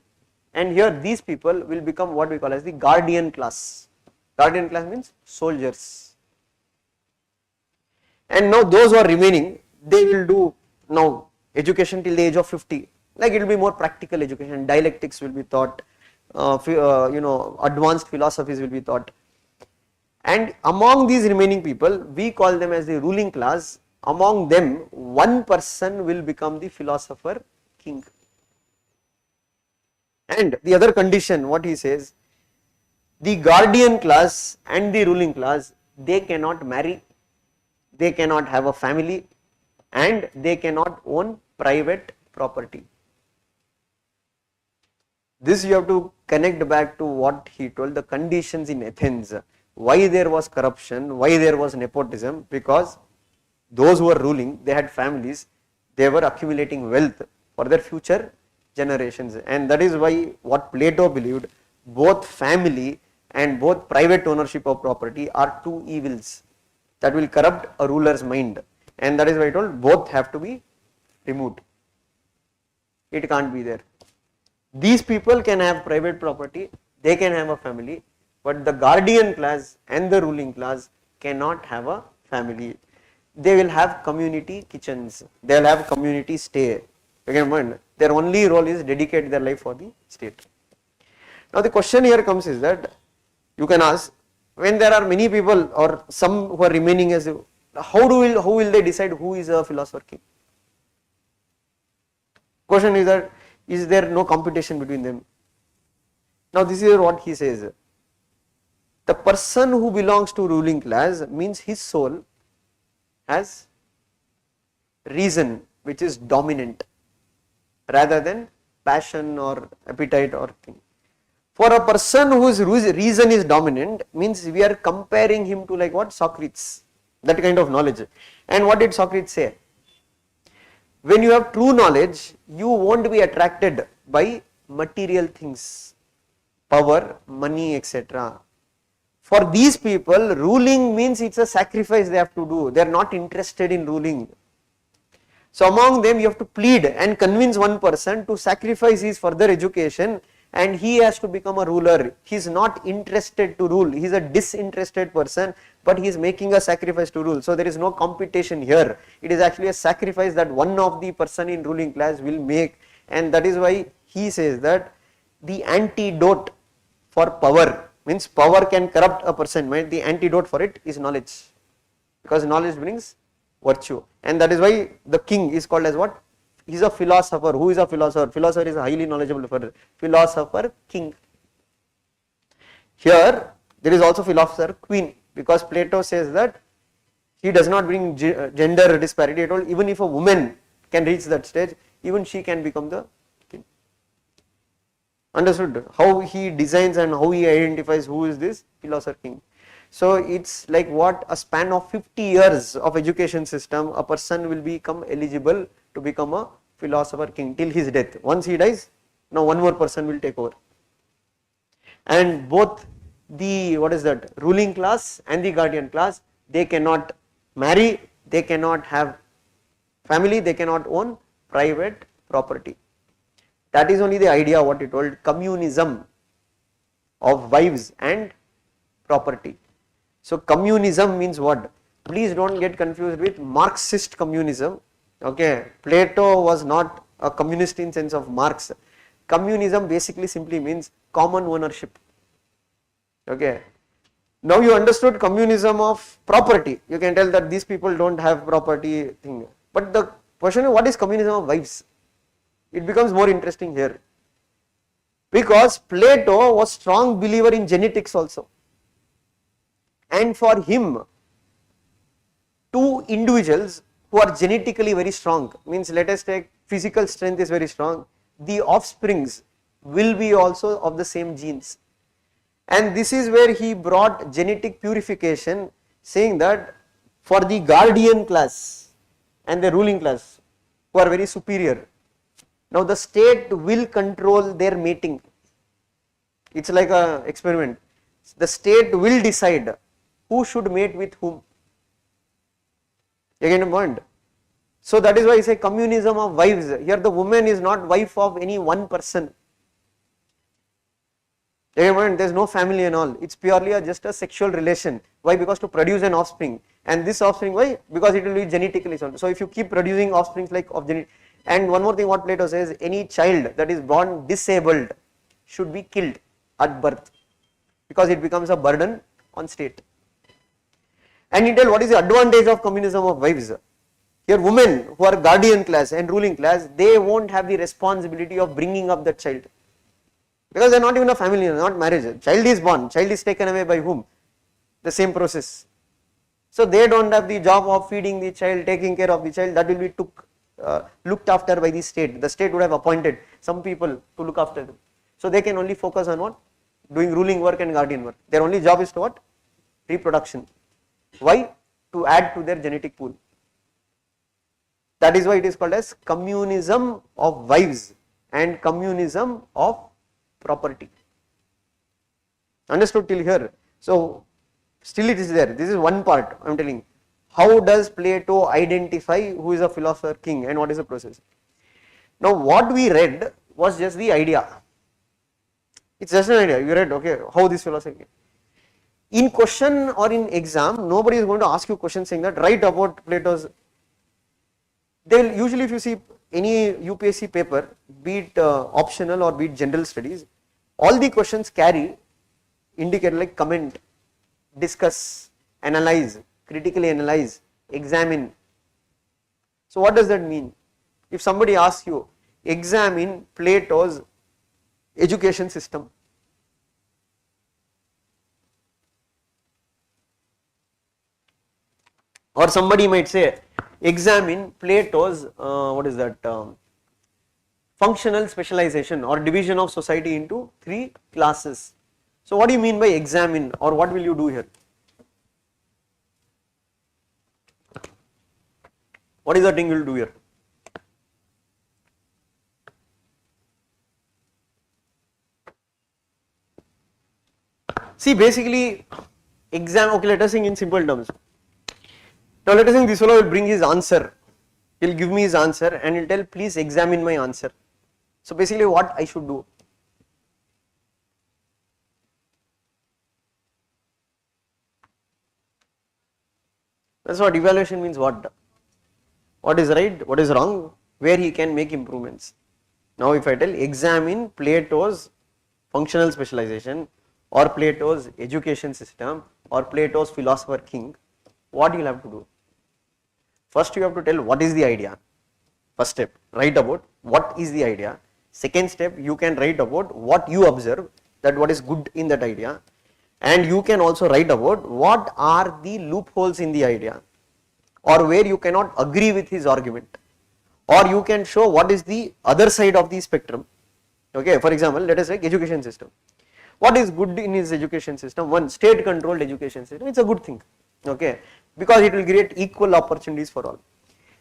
and here these people will become what we call as the guardian class. Guardian class means soldiers. And now those who are remaining, they will do now education till the age of 50. Like it will be more practical education, dialectics will be taught, advanced philosophies will be taught. And among these remaining people, we call them as the ruling class. Among them, one person will become the philosopher king. And the other condition, what he says, the guardian class and the ruling class, they cannot marry, they cannot have a family, and they cannot own private property. This you have to connect back to what he told, the conditions in Athens, why there was corruption, why there was nepotism, because those who were ruling, they had families, they were accumulating wealth for their future generations, and that is why what Plato believed, both family and both private ownership of property are two evils that will corrupt a ruler's mind, and that is why I told both have to be removed. It can't be there. These people can have private property, they can have a family, but the guardian class and the ruling class cannot have a family. They will have community kitchens, they will have community stay. Again, their only role is dedicate their life for the state. Now the question here comes is that you can ask, when there are many people or some who are remaining as, how will they decide who is a philosopher king? Question is that, is there no competition between them? Now this is what he says. The person who belongs to ruling class means his soul has reason which is dominant rather than passion or appetite or thing. For a person whose reason is dominant means we are comparing him to like what? Socrates, that kind of knowledge. And what did Socrates say? When you have true knowledge, you won't be attracted by material things, power, money, etc. For these people, ruling means it's a sacrifice they have to do. They are not interested in ruling. So among them, you have to plead and convince one person to sacrifice his further education, and he has to become a ruler. He is not interested to rule. He is a disinterested person, but he is making a sacrifice to rule. So there is no competition here. It is actually a sacrifice that one of the person in ruling class will make, and that is why he says that the antidote for power, means power can corrupt a person, right? The antidote for it is knowledge, because knowledge brings virtue, and that is why the king is called as what? He is a philosopher. Who is a philosopher? Philosopher is a highly knowledgeable person. Philosopher king. Here there is also philosopher queen, because Plato says that he does not bring gender disparity at all. Even if a woman can reach that stage, even she can become the king. Understood how he designs and how he identifies who is this philosopher king. So it's like what? A span of 50 years of education system, a person will become eligible to become a philosopher king till his death. Once he dies, now one more person will take over. And both the, what is that, ruling class and the guardian class, they cannot marry, they cannot have family, they cannot own private property. That is only the idea what he told, communism of wives and property. So communism means what? Please don't get confused with Marxist communism. Okay, Plato was not a communist in sense of Marx. Communism basically simply means common ownership. Okay, now you understood communism of property. You can tell that these people don't have property thing. But the question is, what is communism of wives? It becomes more interesting here, because Plato was strong believer in genetics also, and for him two individuals who are genetically very strong, means let us take physical strength is very strong, the offsprings will be also of the same genes, and this is where he brought genetic purification, saying that for the guardian class and the ruling class who are very superior, now the state will control their mating. It's like a experiment. The state will decide who should mate with whom. Again a point. So that is why I say communism of wives. Here the woman is not wife of any one person. Again a point, there is no family and all. It's purely just a sexual relation. Why? Because to produce an offspring. And this offspring, why? Because it will be genetically sound. So if you keep producing offsprings like of genetic. And one more thing what Plato says, any child that is born disabled should be killed at birth, because it becomes a burden on state. And he tell what is the advantage of communism of wives. Here women who are guardian class and ruling class, they won't have the responsibility of bringing up that child, because they are not even a family, not marriage. Child is born, child is taken away by whom? The same process. So they don't have the job of feeding the child, taking care of the child. That will be looked after by the state. The state would have appointed some people to look after them. So they can only focus on what? Doing ruling work and guardian work. Their only job is to what? Reproduction. Why? To add to their genetic pool. That is why it is called as communism of wives and communism of property. Understood till here? So still it is there. This is one part I am telling. How does Plato identify who is a philosopher king and what is the process? Now what we read was just the idea. It's just an idea. You read, okay, how this philosopher. In question or in exam, nobody is going to ask you questions saying that write about Plato's. They will usually, if you see any UPSC paper, be it optional or be it general studies, all the questions carry indicate like comment, discuss, analyze, critically analyze, examine. So what does that mean? If somebody asks you, examine Plato's education system, or somebody might say examine Plato's what is that functional specialization or division of society into 3 classes. So what do you mean by examine, or what will you do here? What is the thing you will do here? See, basically exam, okay, let us think in simple terms. Now let us think this fellow will bring his answer, he will give me his answer and he will tell please examine my answer. So basically what I should do? That is what evaluation means. What is right, what is wrong, where he can make improvements. Now if I tell examine Plato's functional specialization or Plato's education system or Plato's philosopher king, what you will have to do? First you have to tell what is the idea. First step, write about what is the idea. Second step, you can write about what you observe, that what is good in that idea, and you can also write about what are the loopholes in the idea, or where you cannot agree with his argument, or you can show what is the other side of the spectrum. Okay, for example, let us take education system. What is good in his education system? One, state controlled education system, it's a good thing, okay, because it will create equal opportunities for all.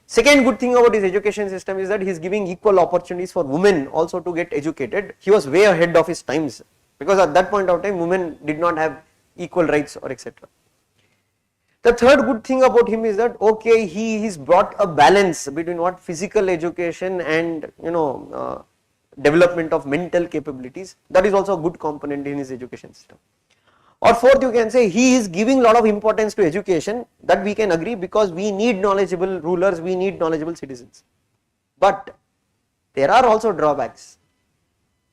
Second good thing about his education system is that he is giving equal opportunities for women also to get educated. He was way ahead of his times, because at that point of time women did not have equal rights or etc. The third good thing about him is that okay, he has brought a balance between what physical education and development of mental capabilities. That is also a good component in his education system. Or fourth, you can say he is giving a lot of importance to education, that we can agree, because we need knowledgeable rulers, we need knowledgeable citizens. But there are also drawbacks.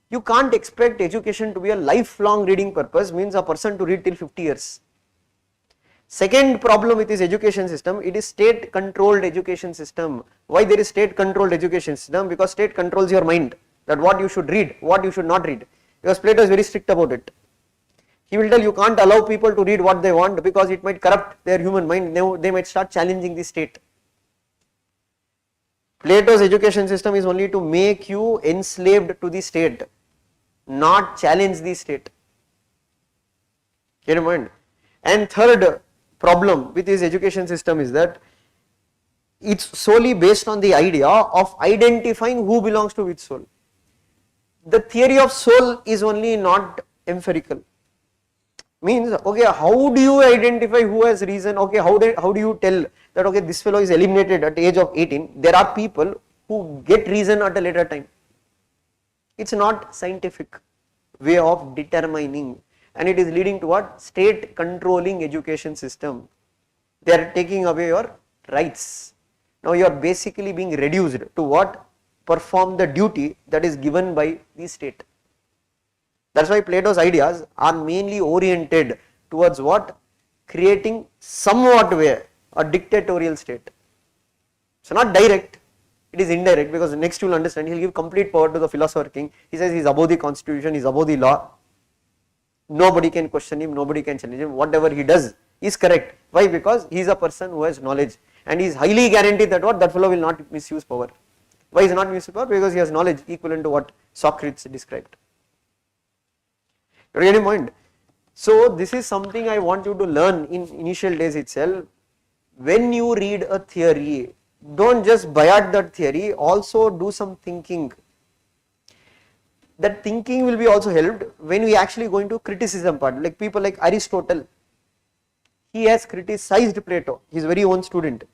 You can't expect education to be a lifelong reading purpose, means a person to read till 50 years. Second problem with this education system, it is state controlled education system. Why there is state controlled education system? Because state controls your mind, that what you should read, what you should not read. Because Plato is very strict about it. He will tell you can't allow people to read what they want because it might corrupt their human mind. They might start challenging the state. Plato's education system is only to make you enslaved to the state, not challenge the state. Keep in mind. And third problem with his education system is that it's solely based on the idea of identifying who belongs to which soul. The theory of soul is only not empirical. Means, okay, how do you identify who has reason? Okay, how do you tell that, okay, this fellow is eliminated at the age of 18? There are people who get reason at a later time. It's not scientific way of determining, and it is leading to what? State controlling education system. They are taking away your rights. Now you are basically being reduced to what? Perform the duty that is given by the state. That's why Plato's ideas are mainly oriented towards what? Creating somewhat way a dictatorial state. So not direct, it is indirect, because next you will understand, he will give complete power to the philosopher king. He says he is above the constitution, he is above the law. Nobody can question him, nobody can challenge him. Whatever he does is correct. Why? Because he is a person who has knowledge, and he is highly guaranteed that what? That fellow will not misuse power. Why is he not misuse power? Because he has knowledge equivalent to what Socrates described. You are getting my point? So this is something I want you to learn in initial days itself. When you read a theory, don't just buy at that theory, also do some thinking. That thinking will be also helped when we actually go into criticism part, like people like Aristotle. He has criticized Plato, his very own student.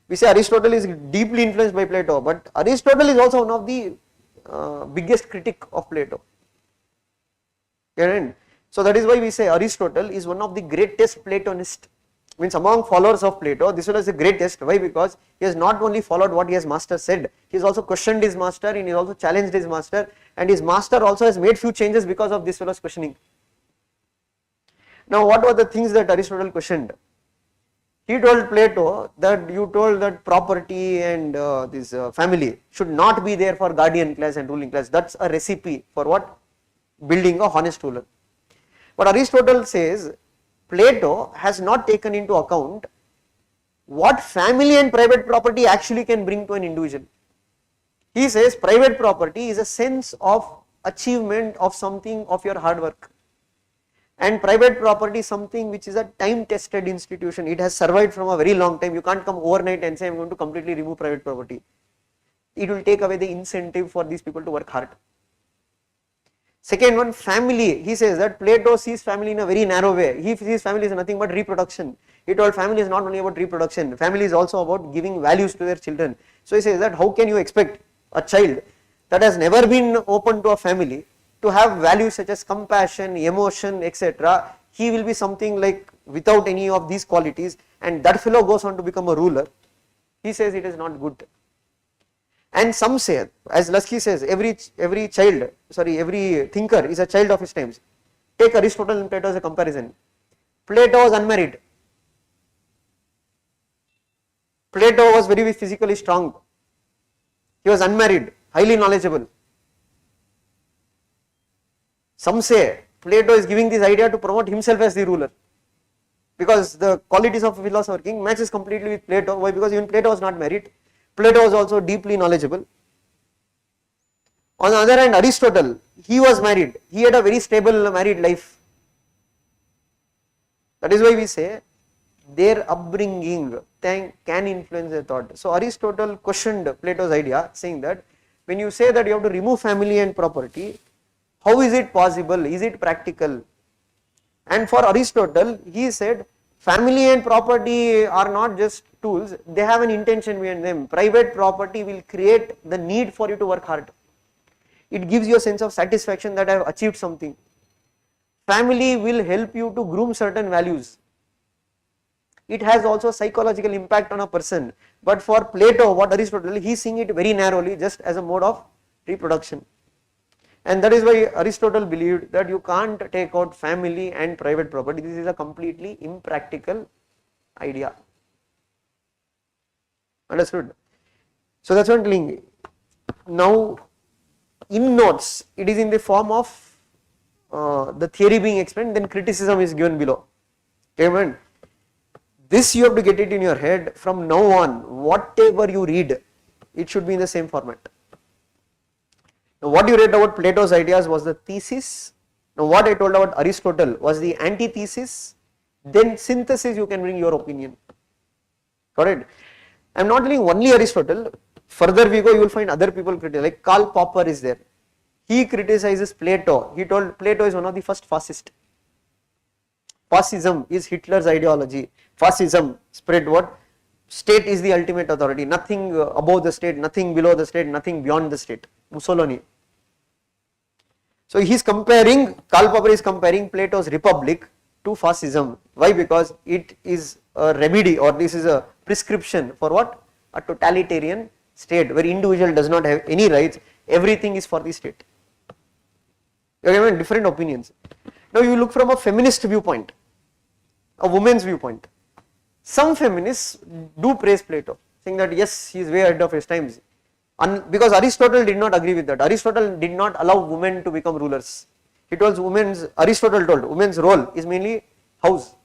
We say Aristotle is deeply influenced by Plato, but Aristotle is also one of the biggest critic of Plato. So that is why we say Aristotle is one of the greatest Platonist. Means among followers of Plato, this one is the greatest. Why? Because he has not only followed what his master said, he has also questioned his master, and he has also challenged his master, and his master also has made few changes because of this fellow's questioning. Now what were the things that Aristotle questioned? He told Plato that you told that property and this family should not be there for guardian class and ruling class. That's a recipe for what? Building a honest ruler. But Aristotle says Plato has not taken into account what family and private property actually can bring to an individual. He says private property is a sense of achievement of something of your hard work, and private property is something which is a time tested institution. It has survived from a very long time. You can't come overnight and say I am going to completely remove private property. It will take away the incentive for these people to work hard. Second one, family. He says that Plato sees family in a very narrow way. He sees family is nothing but reproduction. He told family is not only about reproduction, family is also about giving values to their children. So he says that how can you expect a child that has never been open to a family to have values such as compassion, emotion, etc. He will be something like without any of these qualities, and that fellow goes on to become a ruler. He says it is not good. And some say, as Lasky says, every thinker is a child of his times. Take Aristotle and Plato as a comparison. Plato was unmarried. Plato was very physically strong. He was unmarried, highly knowledgeable. Some say Plato is giving this idea to promote himself as the ruler, because the qualities of a philosopher king matches completely with Plato. Why? Because even Plato was not married. Plato was also deeply knowledgeable. On the other hand, Aristotle, he was married. He had a very stable married life. That is why we say their upbringing can influence their thought. So Aristotle questioned Plato's idea, saying that when you say that you have to remove family and property, how is it possible? Is it practical? And for Aristotle, he said family and property are not just tools, they have an intention behind them. Private property will create the need for you to work hard. It gives you a sense of satisfaction that I have achieved something. Family will help you to groom certain values. It has also psychological impact on a person. But for Plato, what Aristotle, he is seeing it very narrowly, just as a mode of reproduction. And that is why Aristotle believed that you can't take out family and private property. This is a completely impractical idea. Understood? So that's what I'm telling you. Now in notes it is in the form of the theory being explained, then criticism is given below. Okay, this you have to get it in your head from now on. Whatever you read, it should be in the same format. Now what you read about Plato's ideas was the thesis. Now what I told about Aristotle was the antithesis. Then synthesis, you can bring your opinion. Correct? I am not telling only Aristotle. Further we go, you will find other people criticize, like Karl Popper is there. He criticizes Plato. He told Plato is one of the first fascists. Fascism is Hitler's ideology. Fascism spread what? State is the ultimate authority. Nothing above the state, nothing below the state, nothing beyond the state. Mussolini. So he is comparing, Karl Popper is comparing Plato's Republic to fascism. Why? Because it is a remedy, or this is a prescription for what? A totalitarian state where individual does not have any rights, everything is for the state. You are having different opinions. Now you look from a feminist viewpoint, a woman's viewpoint. Some feminists do praise Plato, saying that yes, he is way ahead of his times. Because Aristotle did not agree with that. Aristotle did not allow women to become rulers. He told Aristotle told women's role is mainly house,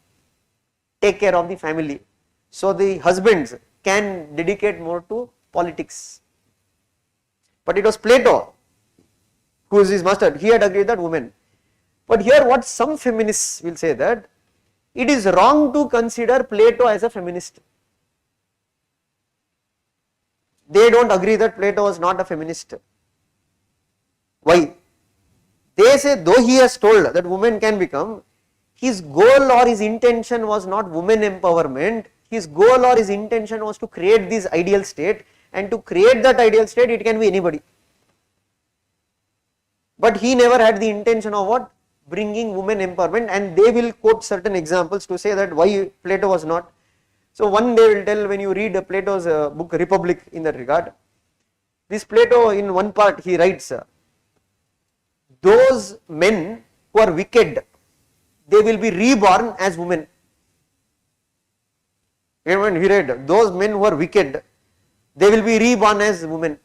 take care of the family. So the husbands can dedicate more to politics. But it was Plato who is his master. He had agreed that women. But here what some feminists will say that it is wrong to consider Plato as a feminist. They don't agree that Plato was not a feminist. Why? They say though he has told that women can become, his goal or his intention was not women empowerment. His goal or his intention was to create this ideal state, and to create that ideal state it can be anybody. But he never had the intention of what? Bringing women empowerment, and they will quote certain examples to say that why Plato was not. So one they will tell, when you read Plato's book Republic in that regard, this Plato in one part he writes, those men who are wicked, they will be reborn as women. When he read, those men who are wicked, they will be reborn as women.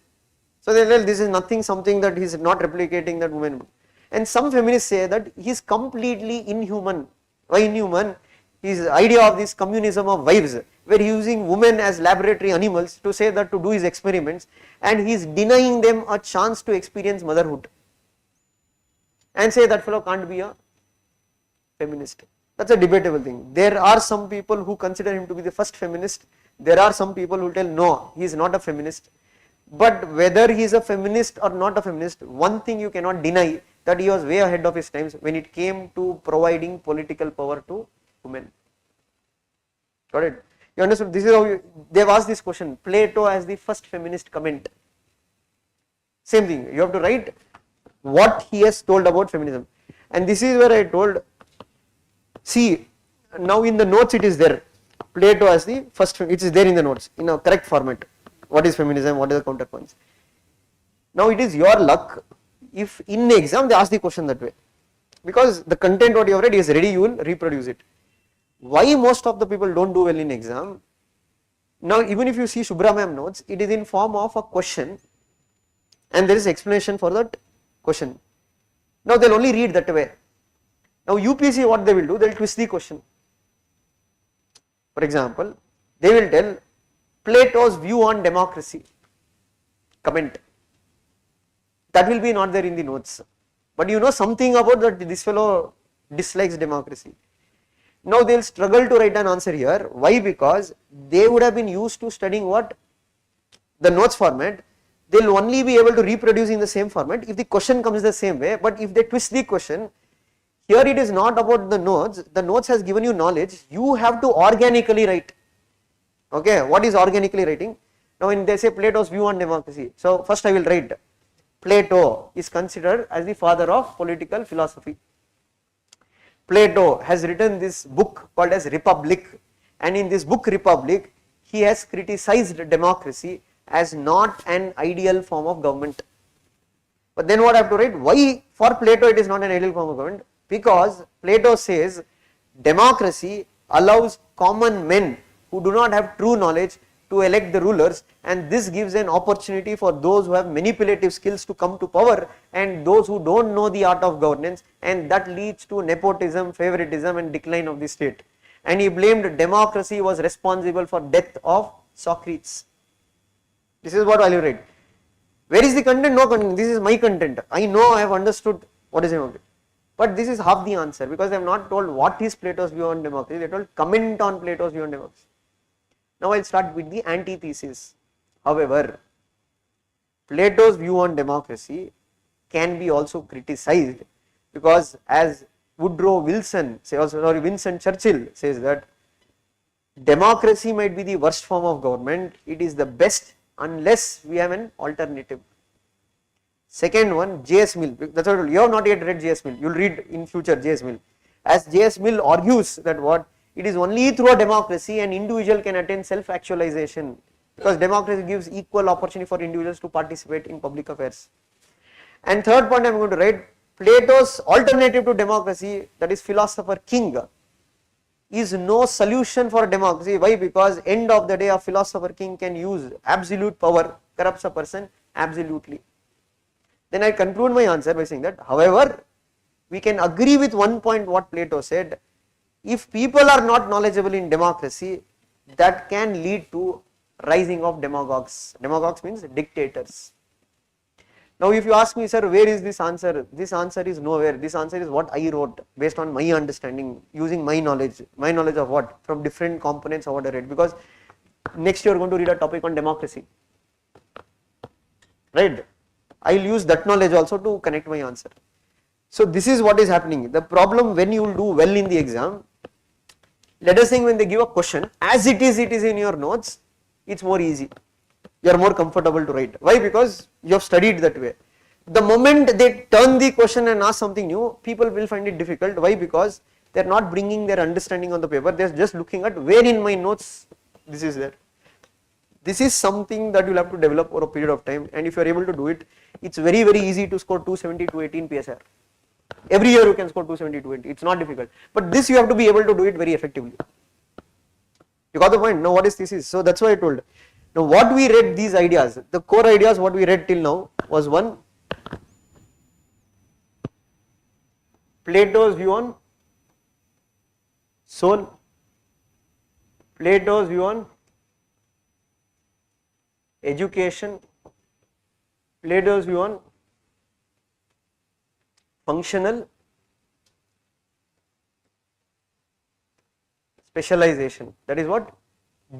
So they tell this is nothing, something that he is not replicating that woman. And some feminists say that he is completely inhuman. Why inhuman? His idea of this communism of wives, where he is using women as laboratory animals to say that to do his experiments, and he is denying them a chance to experience motherhood. And say that fellow can't be a feminist. That's a debatable thing. There are some people who consider him to be the first feminist. There are some people who tell no, he is not a feminist. But whether he is a feminist or not a feminist, one thing you cannot deny, that he was way ahead of his times when it came to providing political power to women. Got it? You understood? This is how they have asked this question. Plato as the first feminist comment. Same thing. You have to write what he has told about feminism. And this is where I told, see, now in the notes it is there. Plato as the first, it is there in the notes in a correct format. What is feminism? What are the counterpoints? Now it is your luck if in the exam they ask the question that way. Because the content what you have read is ready, you will reproduce it. Why most of the people don't do well in exam? Now even if you see Shubhra ma'am notes, it is in form of a question and there is explanation for that question. Now they will only read that way. Now UPSC what they will do, they will twist the question. For example, they will tell Plato's view on democracy, comment. That will be not there in the notes. But you know something about that this fellow dislikes democracy. Now they will struggle to write an answer here. Why? Because they would have been used to studying what? The notes format. They will only be able to reproduce in the same format if the question comes the same way. But if they twist the question, here it is not about the notes has given you knowledge, you have to organically write. Okay, what is organically writing? Now when they say Plato's view on democracy, so first I will write, Plato is considered as the father of political philosophy. Plato has written this book called as Republic, and in this book Republic, he has criticized democracy as not an ideal form of government. But then what I have to write? Why for Plato it is not an ideal form of government? Because Plato says democracy allows common men who do not have true knowledge to elect the rulers, and this gives an opportunity for those who have manipulative skills to come to power and those who do not know the art of governance, and that leads to nepotism, favoritism and decline of the state. And he blamed democracy was responsible for death of Socrates. This is what I will read. Where is the content? No content. This is my content. I know, I have understood what is democracy. But this is half the answer, because they have not told what is Plato's view on democracy, they told comment on Plato's view on democracy. Now I will start with the antithesis. However, Plato's view on democracy can be also criticized, because as Winston Churchill says that democracy might be the worst form of government, it is the best unless we have an alternative. Second one, J.S. Mill, that's what you have not yet read J.S. Mill, you will read in future J.S. Mill. As J.S. Mill argues that what, it is only through a democracy an individual can attain self-actualization, because democracy gives equal opportunity for individuals to participate in public affairs. And third point I am going to write, Plato's alternative to democracy, that is philosopher king, is no solution for democracy. Why? Because end of the day a philosopher king can use absolute power, corrupts a person absolutely. Then I conclude my answer by saying that, however, we can agree with one point what Plato said, if people are not knowledgeable in democracy, that can lead to rising of demagogues. Demagogues means dictators. Now if you ask me, sir, where is this answer? This answer is nowhere. This answer is what I wrote based on my understanding, using my knowledge of what? From different components of what I read, because next you are going to read a topic on democracy, right? I will use that knowledge also to connect my answer. So this is what is happening. The problem when you will do well in the exam, let us say when they give a question, as it is in your notes, it is more easy. You are more comfortable to write. Why? Because you have studied that way. The moment they turn the question and ask something new, people will find it difficult. Why? Because they are not bringing their understanding on the paper, they are just looking at where in my notes this is there. This is something that you will have to develop over a period of time, and if you are able to do it, it is very easy to score 270, 218 PSIR. Every year you can score 270, 280, it is not difficult. But this you have to be able to do it very effectively. You got the point? Now what is thesis? So that is why I told. Now what we read, these ideas, the core ideas what we read till now was one, Plato's view on soul, Plato's view on education, Plato's view on functional specialization, that is what?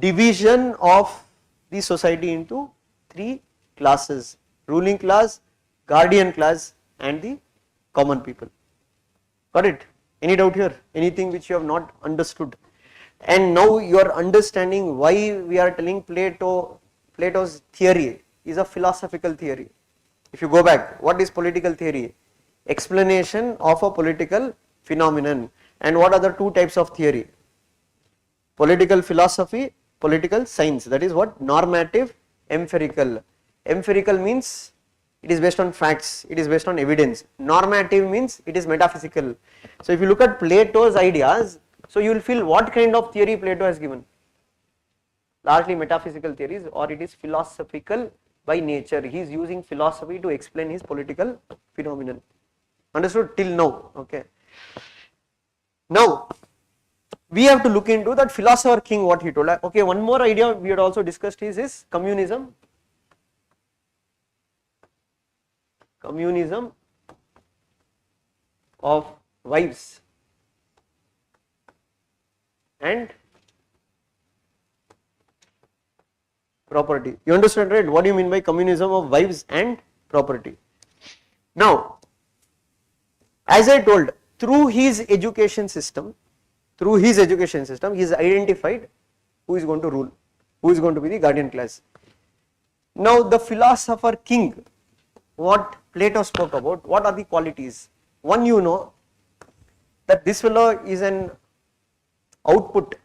Division of the society into three classes, ruling class, guardian class and the common people. Got it? Any doubt here? Anything which you have not understood? And now you are understanding why we are telling Plato's theory is a philosophical theory. If you go back, what is political theory? Explanation of a political phenomenon. And what are the two types of theory? Political philosophy, political science. That is what? Normative, empirical. Empirical means it is based on facts, it is based on evidence. Normative means it is metaphysical. So if you look at Plato's ideas, so you will feel what kind of theory Plato has given. Largely metaphysical theories, or it is philosophical by nature. He is using philosophy to explain his political phenomenon. Understood till now? Okay. Now we have to look into that philosopher king, what he told. Okay, one more idea we had also discussed is communism. Communism of wives and property. You understand, right? What do you mean by communism of wives and property? Now, as I told, through his education system, he is identified who is going to rule, who is going to be the guardian class. Now, the philosopher king, what Plato spoke about, what are the qualities? One, you know that this fellow is an output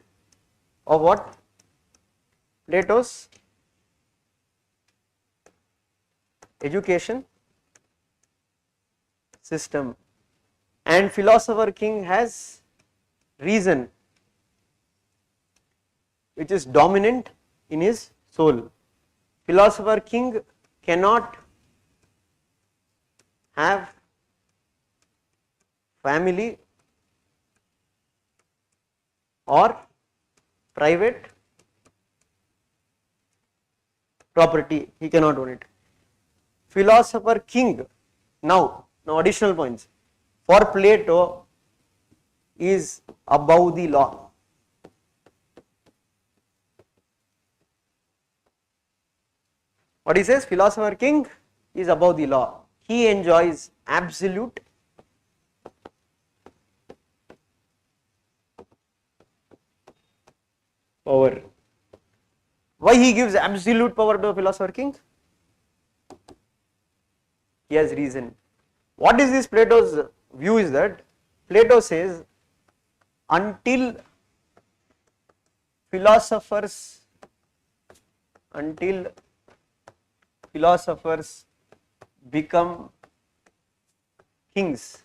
of what? Plato's education system, and philosopher king has reason which is dominant in his soul. Philosopher king cannot have family or private property, he cannot own it. Philosopher king, now additional points, for Plato is above the law. What he says, philosopher king is above the law. He enjoys absolute power. Why he gives absolute power to a philosopher king? He has reason. What is this Plato's view is that Plato says until philosophers become kings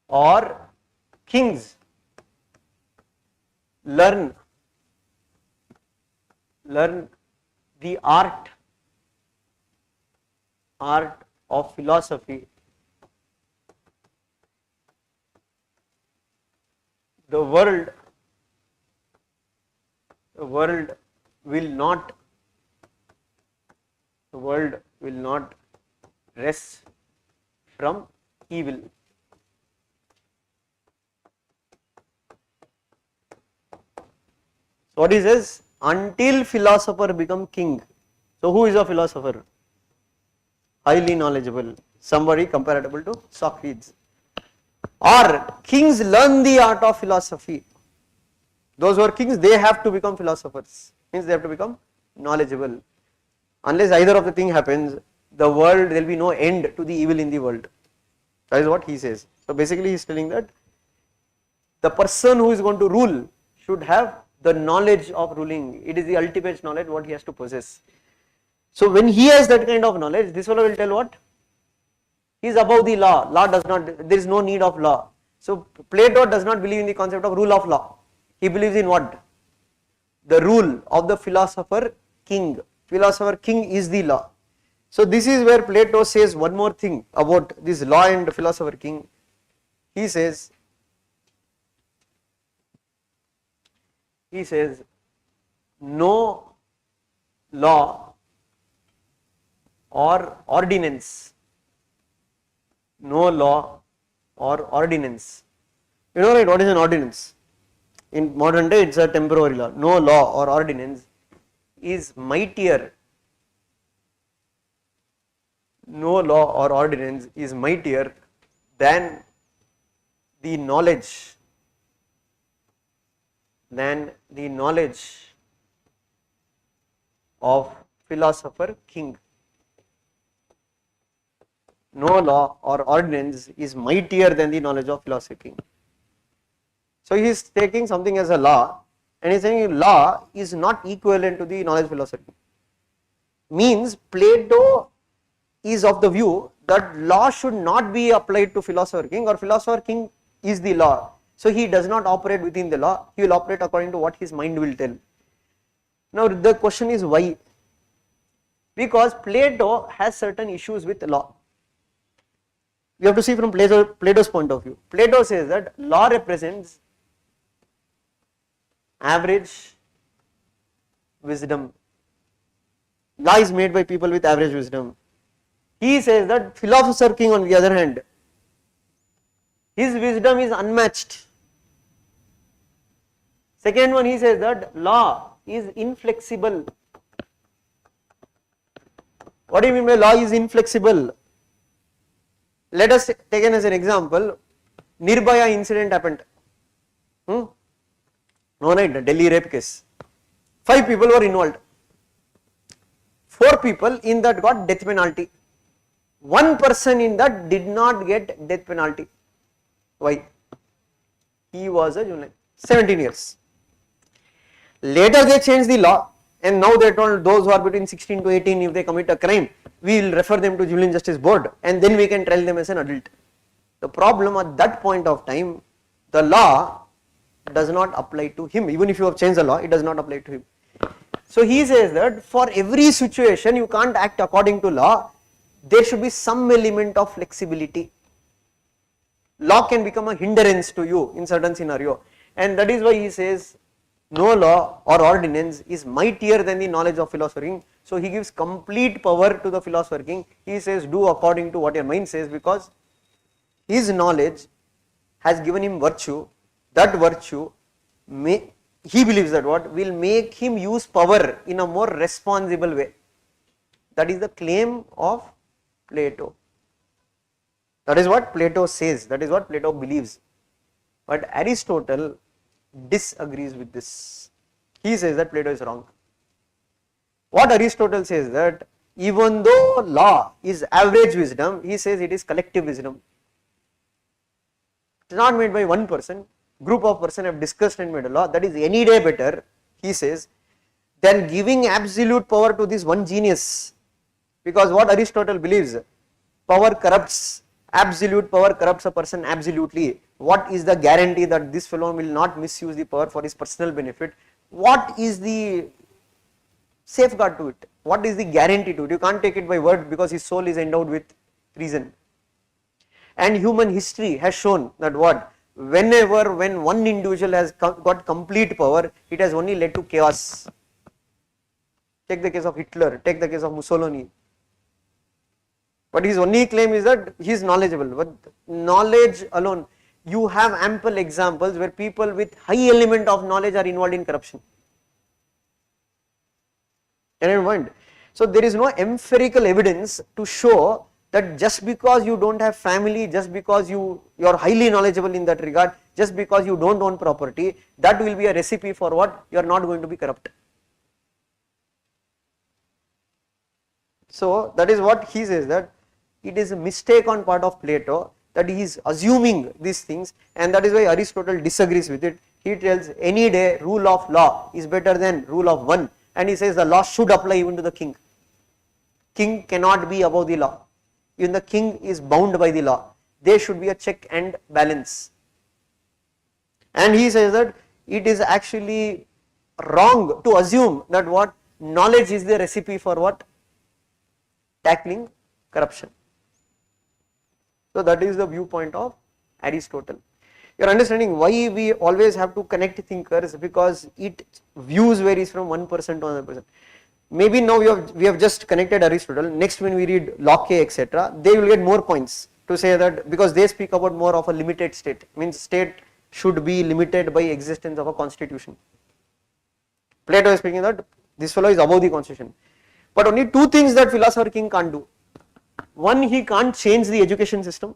or kings learn the art of philosophy, the world will not rest from evil. So what he says, until philosopher become king. So who is a philosopher? Highly knowledgeable, somebody comparable to Socrates. Or kings learn the art of philosophy. Those who are kings, they have to become philosophers, means they have to become knowledgeable. Unless either of the thing happens, the world, there will be no end to the evil in the world. That is what he says. So basically he is telling that the person who is going to rule should have the knowledge of ruling. It is the ultimate knowledge what he has to possess. So when he has that kind of knowledge, this fellow will tell what? He is above the law. Law does not, there is no need of law. So Plato does not believe in the concept of rule of law. He believes in what? The rule of the philosopher king. Philosopher king is the law. So this is where Plato says one more thing about this law and philosopher king. He says no law or ordinance. No law or ordinance. You know, right, what is an ordinance? In modern day, it's a temporary law. No law or ordinance is mightier. No law or ordinance is mightier than the knowledge of philosopher king. No law or ordinance is mightier than the knowledge of philosopher king. So he is taking something as a law and he is saying law is not equivalent to the knowledge of philosopher king. Means Plato is of the view that law should not be applied to philosopher king, or philosopher king is the law. So he does not operate within the law, he will operate according to what his mind will tell. Now the question is why? Because Plato has certain issues with law. We have to see from Plato's point of view. Plato says that law represents average wisdom. Law is made by people with average wisdom. He says that philosopher king, on the other hand, his wisdom is unmatched. Second one, he says that law is inflexible. What do you mean by law is inflexible? Let us take as an example, Nirbhaya incident happened. No, right, the Delhi rape case. 5 people were involved. 4 people in that got death penalty. 1 person in that did not get death penalty. Why? He was a juvenile, 17 years. Later they changed the law and now they told those who are between 16 to 18, if they commit a crime, we will refer them to Juvenile Justice Board and then we can trial them as an adult. The problem at that point of time, the law does not apply to him. Even if you have changed the law, it does not apply to him. So he says that for every situation you can't act according to law, there should be some element of flexibility. Law can become a hindrance to you in certain scenario, and that is why he says no law or ordinance is mightier than the knowledge of philosopher king. So he gives complete power to the philosopher king. He says do according to what your mind says, because his knowledge has given him virtue. That virtue he believes that what will make him use power in a more responsible way. That is the claim of Plato. That is what Plato says, that is what Plato believes. But Aristotle disagrees with this. He says that Plato is wrong. What Aristotle says that even though law is average wisdom, he says it is collective wisdom. It is not made by one person, group of person have discussed and made a law. That is any day better, he says, than giving absolute power to this one genius. Because what Aristotle believes, power corrupts, absolute power corrupts a person absolutely. What is the guarantee that this fellow will not misuse the power for his personal benefit? What is the safeguard to it? What is the guarantee to it? You can't take it by word, because his soul is endowed with reason. And human history has shown that what? When one individual has got complete power, it has only led to chaos. Take the case of Hitler, take the case of Mussolini. But his only claim is that he is knowledgeable. But knowledge alone, you have ample examples where people with high element of knowledge are involved in corruption. Can you mind? So there is no empirical evidence to show that just because you don't have family, just because you are highly knowledgeable in that regard, just because you don't own property, that will be a recipe for what? You are not going to be corrupt. So that is what he says, that it is a mistake on part of Plato that he is assuming these things, and that is why Aristotle disagrees with it. He tells any day rule of law is better than rule of one, and he says the law should apply even to the king. King cannot be above the law. Even the king is bound by the law. There should be a check and balance. And he says that it is actually wrong to assume that what? Knowledge is the recipe for what? Tackling corruption. So that is the viewpoint of Aristotle. You are understanding why we always have to connect thinkers, because it views varies from one person to another person. Maybe now we have just connected Aristotle. Next, when we read Locke, etc., they will get more points to say that, because they speak about more of a limited state, means state should be limited by existence of a constitution. Plato is speaking that this fellow is above the constitution. But only two things that philosopher king can't do. One, he can't change the education system.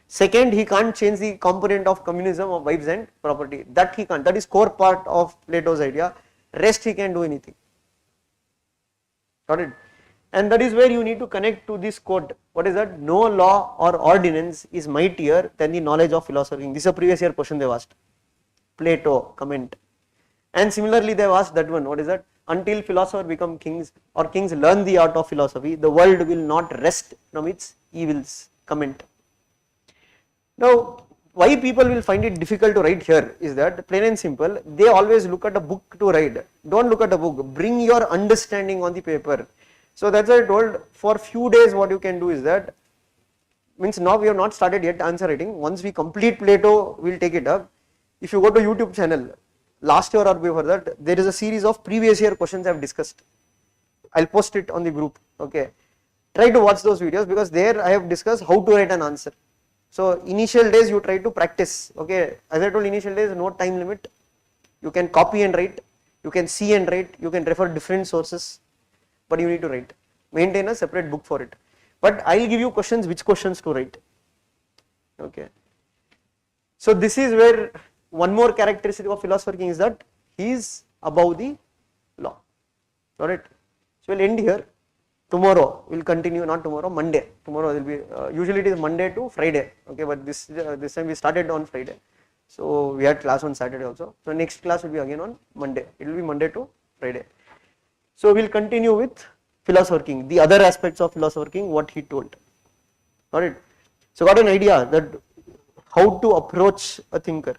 Second, he can't change the component of communism of wives and property. That he can't. That is core part of Plato's idea. Rest he can do anything. Got it? And that is where you need to connect to this quote. What is that? No law or ordinance is mightier than the knowledge of philosopher king. This is a previous year question they have asked. Plato comment. And similarly they have asked that one. What is that? Until philosophers become kings or kings learn the art of philosophy, the world will not rest from its evils. Comment. Now, why people will find it difficult to write here is that, plain and simple, they always look at a book to write. Don't look at a book, bring your understanding on the paper. So that's why I told, for few days what you can do is that, means now we have not started yet answer writing. Once we complete Plato, we'll take it up. If you go to YouTube channel, last year or before that, there is a series of previous year questions I have discussed. I'll post it on the group, okay. Try to watch those videos, because there I have discussed how to write an answer. So initial days you try to practice, okay. As I told, initial days no time limit. You can copy and write, you can see and write, you can refer different sources, but you need to write. Maintain a separate book for it. But I will give you questions, which questions to write, okay. So this is where one more characteristic of philosopher king is that he is above the law. Alright. So we'll end here. Tomorrow we'll continue, not tomorrow, Monday. Tomorrow will be, usually it is Monday to Friday, okay, but this time we started on Friday. So we had class on Saturday also. So next class will be again on Monday. It will be Monday to Friday. So we'll continue with philosopher king, the other aspects of philosopher king, what he told. Alright. So got an idea that how to approach a thinker.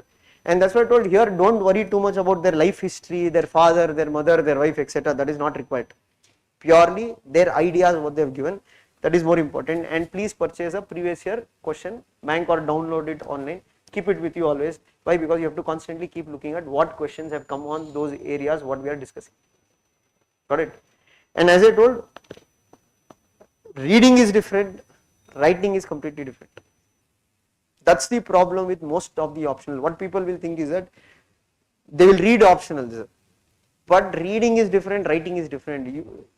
And that's why I told here, don't worry too much about their life history, their father, their mother, their wife, etc. That is not required. Purely their ideas, what they have given, that is more important. And please purchase a previous year question bank or download it online. Keep it with you always. Why? Because you have to constantly keep looking at what questions have come on those areas what we are discussing. Got it? And as I told, reading is different, writing is completely different. That's the problem with most of the optional. What people will think is that they will read optionals, but reading is different, writing is different.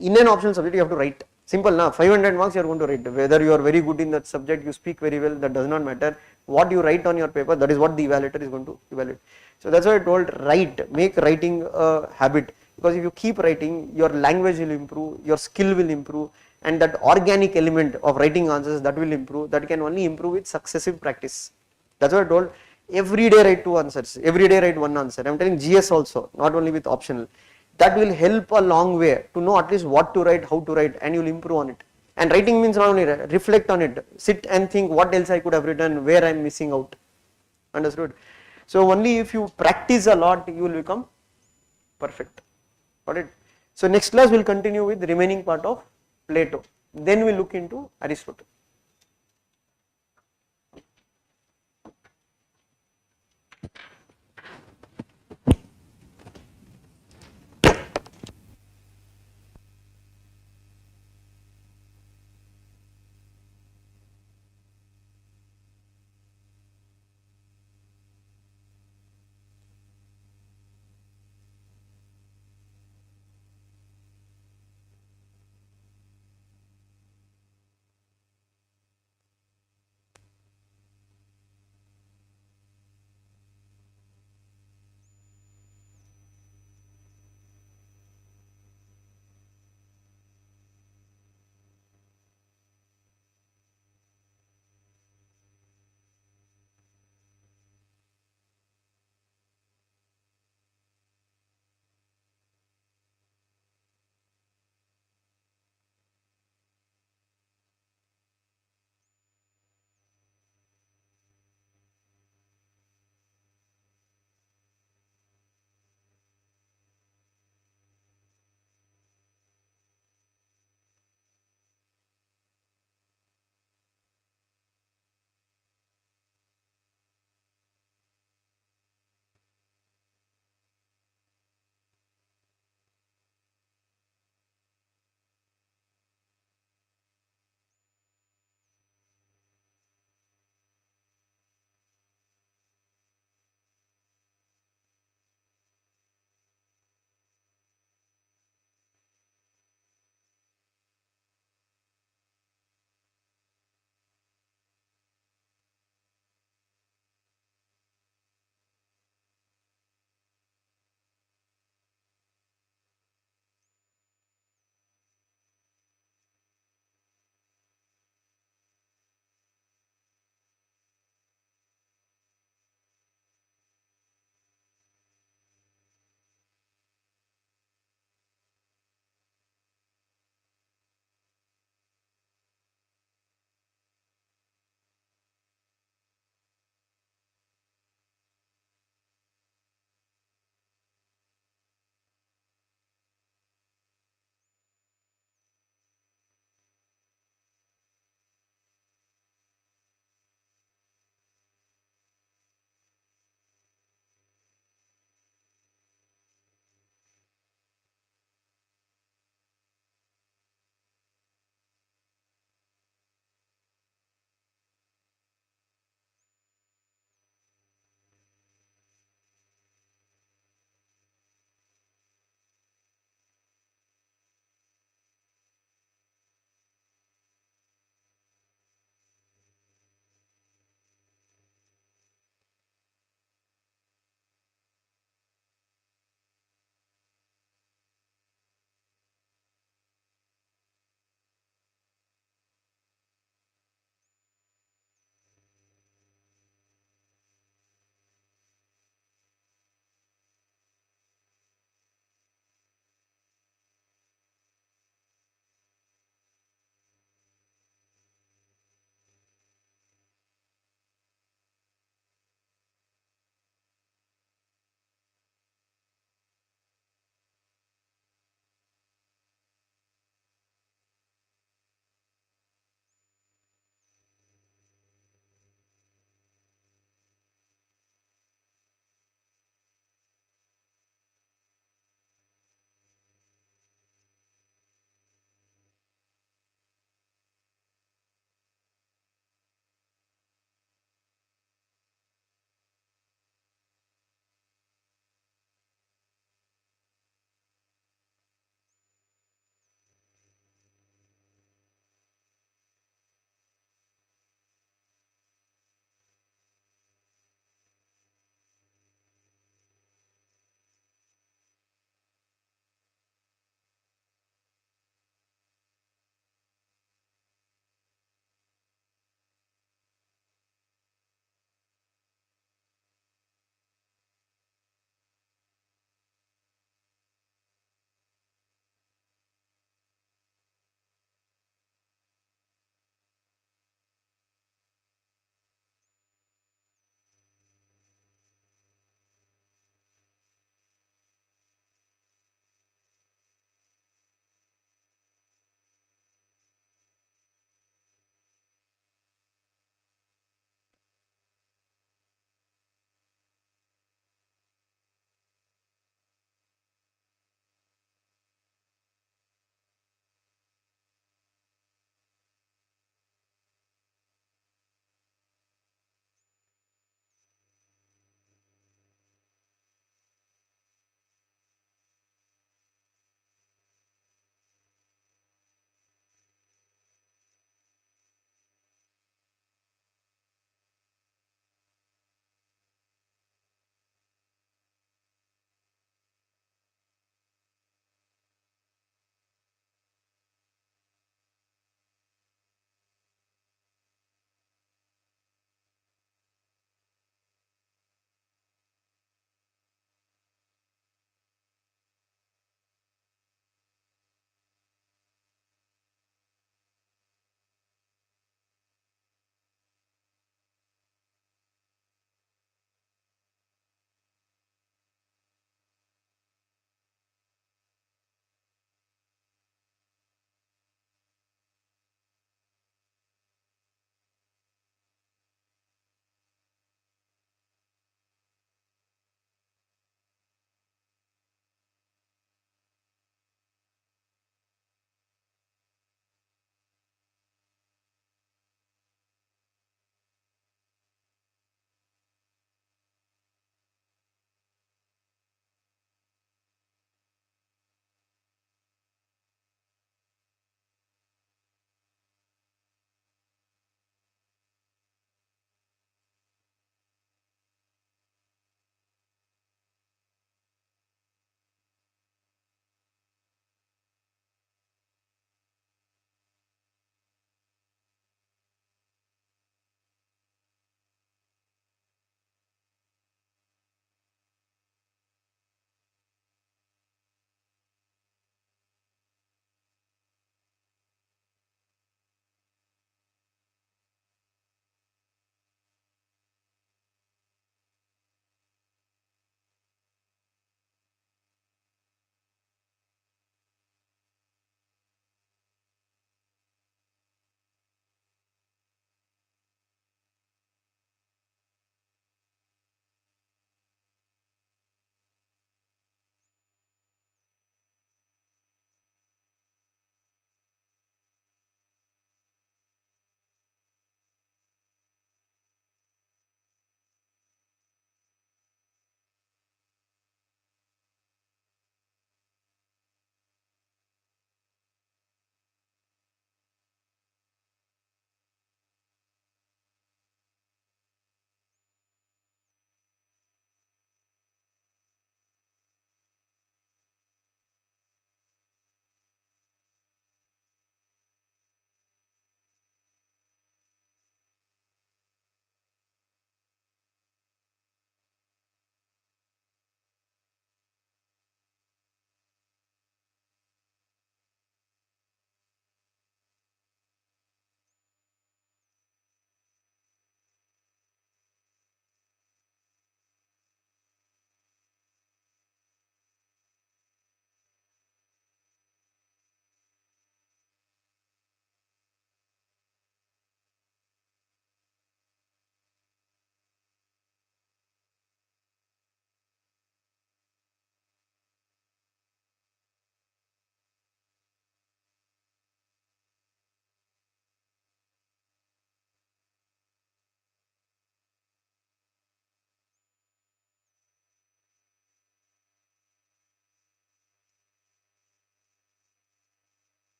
In an optional subject, you have to write. Simple now, 500 marks you are going to write. Whether you are very good in that subject, you speak very well, that does not matter. What you write on your paper, that is what the evaluator is going to evaluate. So that's why I told, write, make writing a habit. Because if you keep writing, your language will improve, your skill will improve, and that organic element of writing answers, that will improve. That can only improve with successive practice. That's why I told, every day write 2 answers, every day write 1 answer. I am telling GS also, not only with optional. That will help a long way to know at least what to write, how to write, and you will improve on it. And writing means not only reflect on it, sit and think what else I could have written, where I am missing out. Understood? So only if you practice a lot, you will become perfect. Got it? So next class we will continue with the remaining part of Plato. Then we will look into Aristotle.